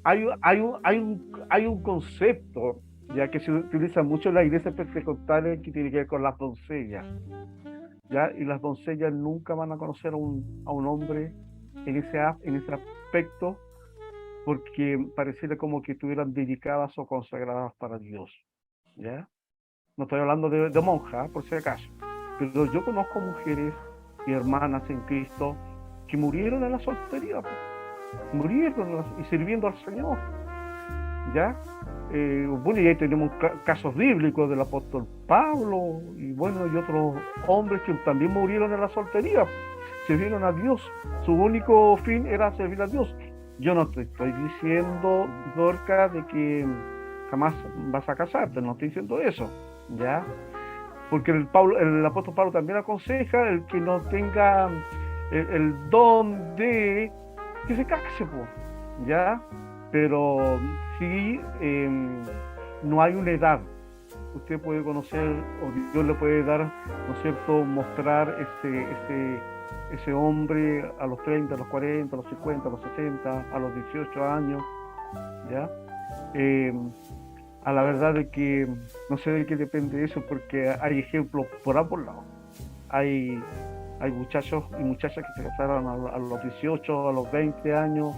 hay un concepto, ya que se utiliza mucho en las iglesias pentecostales, que tiene que ver con las doncellas, ¿ya? Y las doncellas nunca van a conocer a un hombre en ese aspecto, porque pareciera como que estuvieran dedicadas o consagradas para Dios, ¿ya? No estoy hablando de monjas, por si acaso, pero yo conozco mujeres y hermanas en Cristo que murieron en la soltería, murieron y sirviendo al Señor, ¿ya? Bueno, y ahí tenemos casos bíblicos del apóstol Pablo y bueno, y otros hombres que también murieron en la soltería, sirvieron a Dios, su único fin era servir a Dios. Yo no te estoy diciendo, Dorca, de que jamás vas a casarte, no estoy diciendo eso, ¿ya? Porque el apóstol Pablo también aconseja el que no tenga el don de que se case, ¿ya? Pero sí, no hay una edad. Usted puede conocer, o Dios le puede dar, ¿no es cierto?, mostrar ese hombre a los 30, a los 40, a los 50, a los 60, a los 18 años, ¿ya? A la verdad de que no sé de qué depende eso, porque hay ejemplos por ambos lados. Hay muchachos y muchachas que se casaron a los 18, a los 20 años,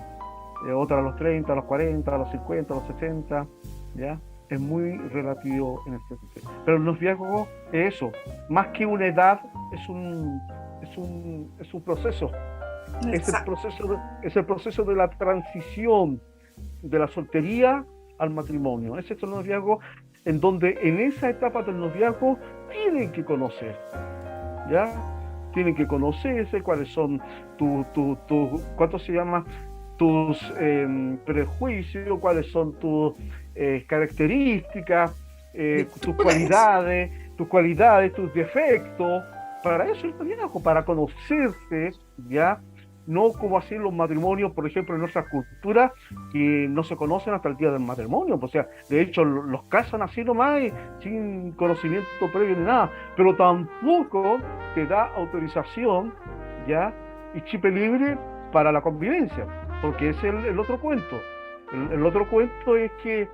otros a los 30, a los 40, a los 50, a los 60, ¿ya? Es muy relativo en este sentido. Pero el noviazgo es eso, más que una edad, es un proceso. Es el proceso de la transición de la soltería al matrimonio. Es el noviazgo en donde en esa etapa del noviazgo tienen que conocer, ¿ya? Tienen que conocerse, cuáles son ¿cuánto se llama? Tus prejuicios, cuáles son tus características, tus cualidades, tus defectos. Para eso es el noviazgo, para conocerse, ¿ya? No como así los matrimonios, por ejemplo, en nuestra cultura, que no se conocen hasta el día del matrimonio. O sea, de hecho, los casan así nomás, sin conocimiento previo ni nada. Pero tampoco te da autorización, ¿ya? Y chip libre para la convivencia, porque es el otro cuento. El otro cuento es que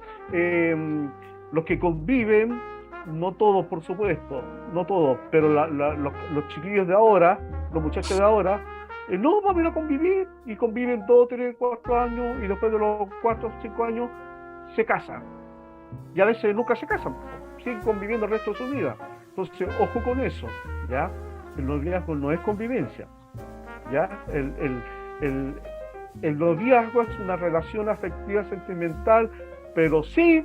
los que conviven, no todos, por supuesto, no todos, pero los chiquillos de ahora, los muchachos de ahora, no van a ir a convivir y conviven 2, 3, 4 años y después de los 4 o 5 años se casan. Y a veces nunca se casan, siguen conviviendo el resto de su vida. Entonces, ojo con eso, ¿ya? el noviazgo no es convivencia, ¿ya? El noviazgo es una relación afectiva, sentimental, pero sí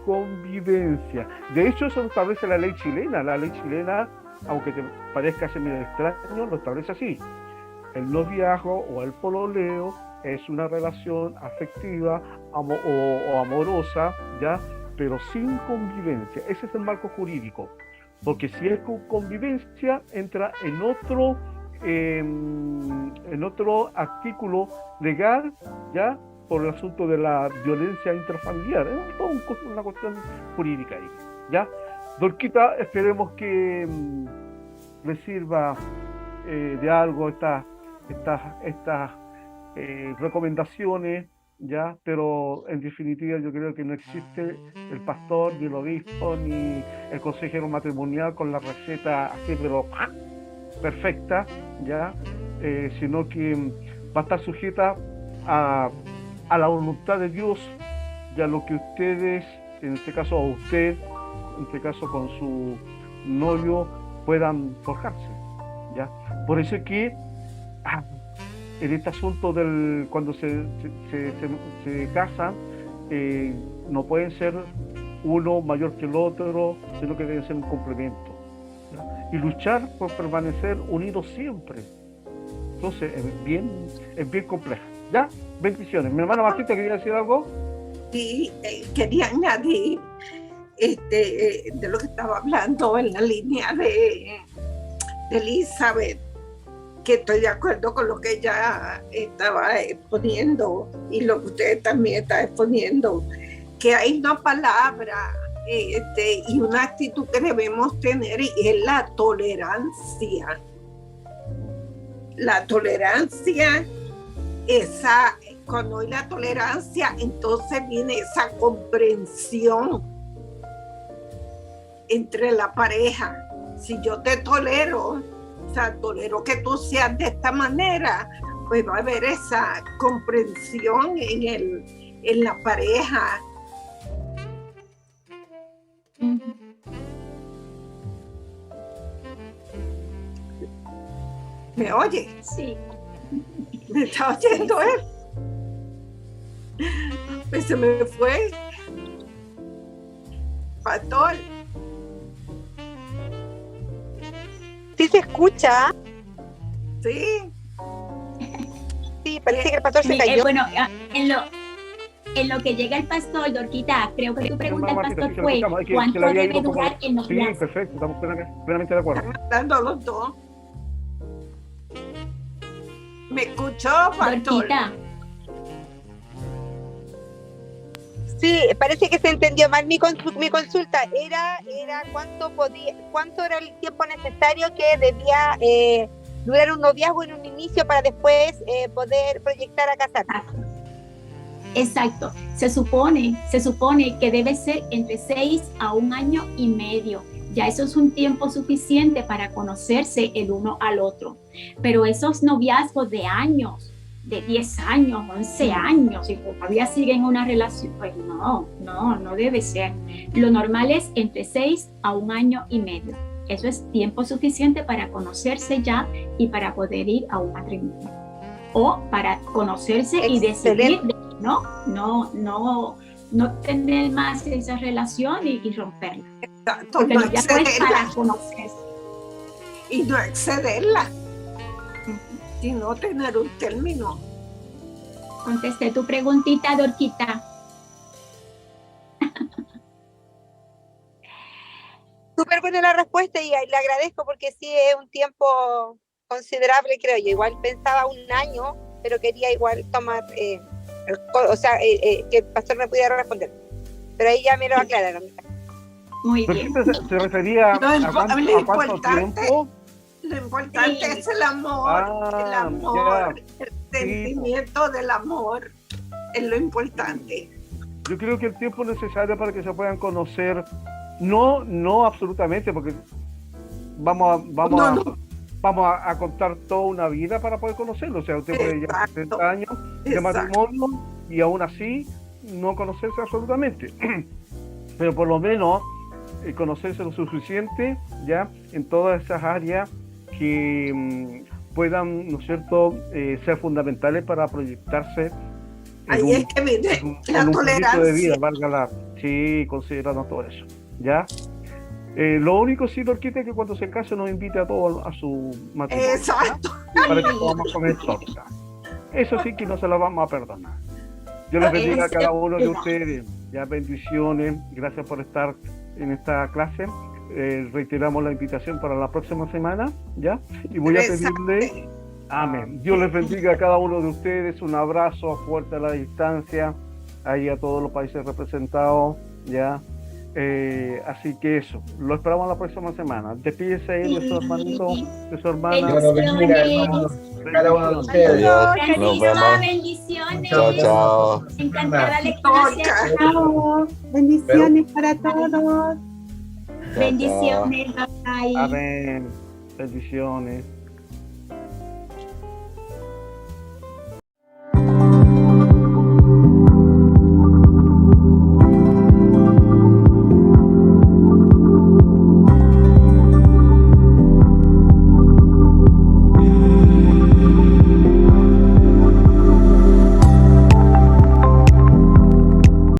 convivencia. De hecho, eso lo establece la ley chilena. La ley chilena, aunque te parezca medio extraño, lo establece así. El noviazgo o el pololeo es una relación afectiva o amorosa, ¿ya? Pero sin convivencia. Ese es el marco jurídico. Porque si es con convivencia, entra en otro artículo legal, ¿ya? Por el asunto de la violencia intrafamiliar. Es toda una cuestión jurídica ahí, ¿ya? Dorquita, esperemos que le sirva de algo estas recomendaciones, ¿ya? Pero en definitiva yo creo que no existe el pastor, ni el obispo, ni el consejero matrimonial con la receta así, pero perfecta, ¿ya? Sino que va a estar sujeta a la voluntad de Dios y a lo que ustedes, en este caso a usted, en este caso con su novio, puedan forjarse, ¿ya? Por eso es que en este asunto cuando se casan, no pueden ser uno mayor que el otro, sino que deben ser un complemento, ¿ya? Y luchar por permanecer unidos siempre. Entonces es bien compleja, ¿ya? Bendiciones. Mi hermana Martita, ¿quería decir algo? Sí, quería añadir de lo que estaba hablando en la línea de Elizabeth, que estoy de acuerdo con lo que ella estaba exponiendo y lo que usted también está exponiendo, que hay una palabra y una actitud que debemos tener, y es la tolerancia. La tolerancia, cuando hay la tolerancia, entonces viene esa comprensión entre la pareja. Si yo te tolero, o sea, tolero que tú seas de esta manera, pues va a haber esa comprensión en la pareja. ¿Me oye? Sí. ¿Me está oyendo él? Pues se me fue. Pastor. ¿Sí se escucha? Sí. Sí, parece que el pastor se cayó. Bueno, en lo que llega el pastor, Dorquita, creo que tu pregunta al pastor fue ¿cuánto debe durar el noviazgo? Sí, perfecto, estamos plenamente de acuerdo. Están hablando los dos. ¿Me escuchó, pastor? Dorquita. Sí, parece que se entendió mal mi consulta. Era cuánto era el tiempo necesario que debía durar un noviazgo en un inicio para después poder proyectar a casarse. Exacto. Se supone que debe ser entre 6 a 1 año y medio. Ya eso es un tiempo suficiente para conocerse el uno al otro. Pero esos noviazgos de años, de 10 años, 11 años, y todavía siguen una relación, pues no debe ser. Lo normal es entre 6 a 1 año y medio. Eso es tiempo suficiente para conocerse ya y para poder ir a un matrimonio. O para conocerse y decidir no tener más esa relación y romperla. Exacto, porque no ya fue excederla. para conocerse. Y no excederla, sino tener un término. Contesté tu preguntita, Dorquita. Súper buena la respuesta y le agradezco porque sí es un tiempo considerable, creo yo. Igual pensaba 1 año, pero quería igual tomar, que el pastor me pudiera responder. Pero ahí ya me lo aclararon. Muy bien. ¿Se refería a cuánto tiempo? Lo importante es el amor, el sentimiento del amor es lo importante. Yo creo que el tiempo necesario para que se puedan conocer, no absolutamente, porque vamos a contar toda una vida para poder conocerlo. O sea, usted puede llevar 60 años de matrimonio y aún así no conocerse absolutamente. Pero por lo menos conocerse lo suficiente ya en todas esas áreas que puedan, ¿no es cierto?, ser fundamentales para proyectarse Ahí es que viene la en un proyecto de tolerancia. vida, valga la... Sí, considerando todo eso, ¿ya? Lo único, sí, Lorquita, es que cuando se case nos invite a todos a su matrimonio, Exacto. ¿ya? Para que podamos comer torta. Eso sí que no se lo vamos a perdonar. Yo les bendiga a cada uno de ustedes. Ya, bendiciones. Gracias por estar en esta clase. Reiteramos la invitación para la próxima semana, ¿ya? Y voy a pedirle, amén. Dios les bendiga a cada uno de ustedes. Un abrazo fuerte a la distancia, ahí a todos los países representados, ¿ya? Así que eso, lo esperamos la próxima semana. Despídese de su hermanito, de su hermana. Dios los bendiga, hermanos, cada uno de ustedes. Adiós, nos vemos. Bendiciones. Chao, chao. Encantada de conocer. Chao. Bendiciones para todos. Bendiciones. Bye. Amén. Bendiciones.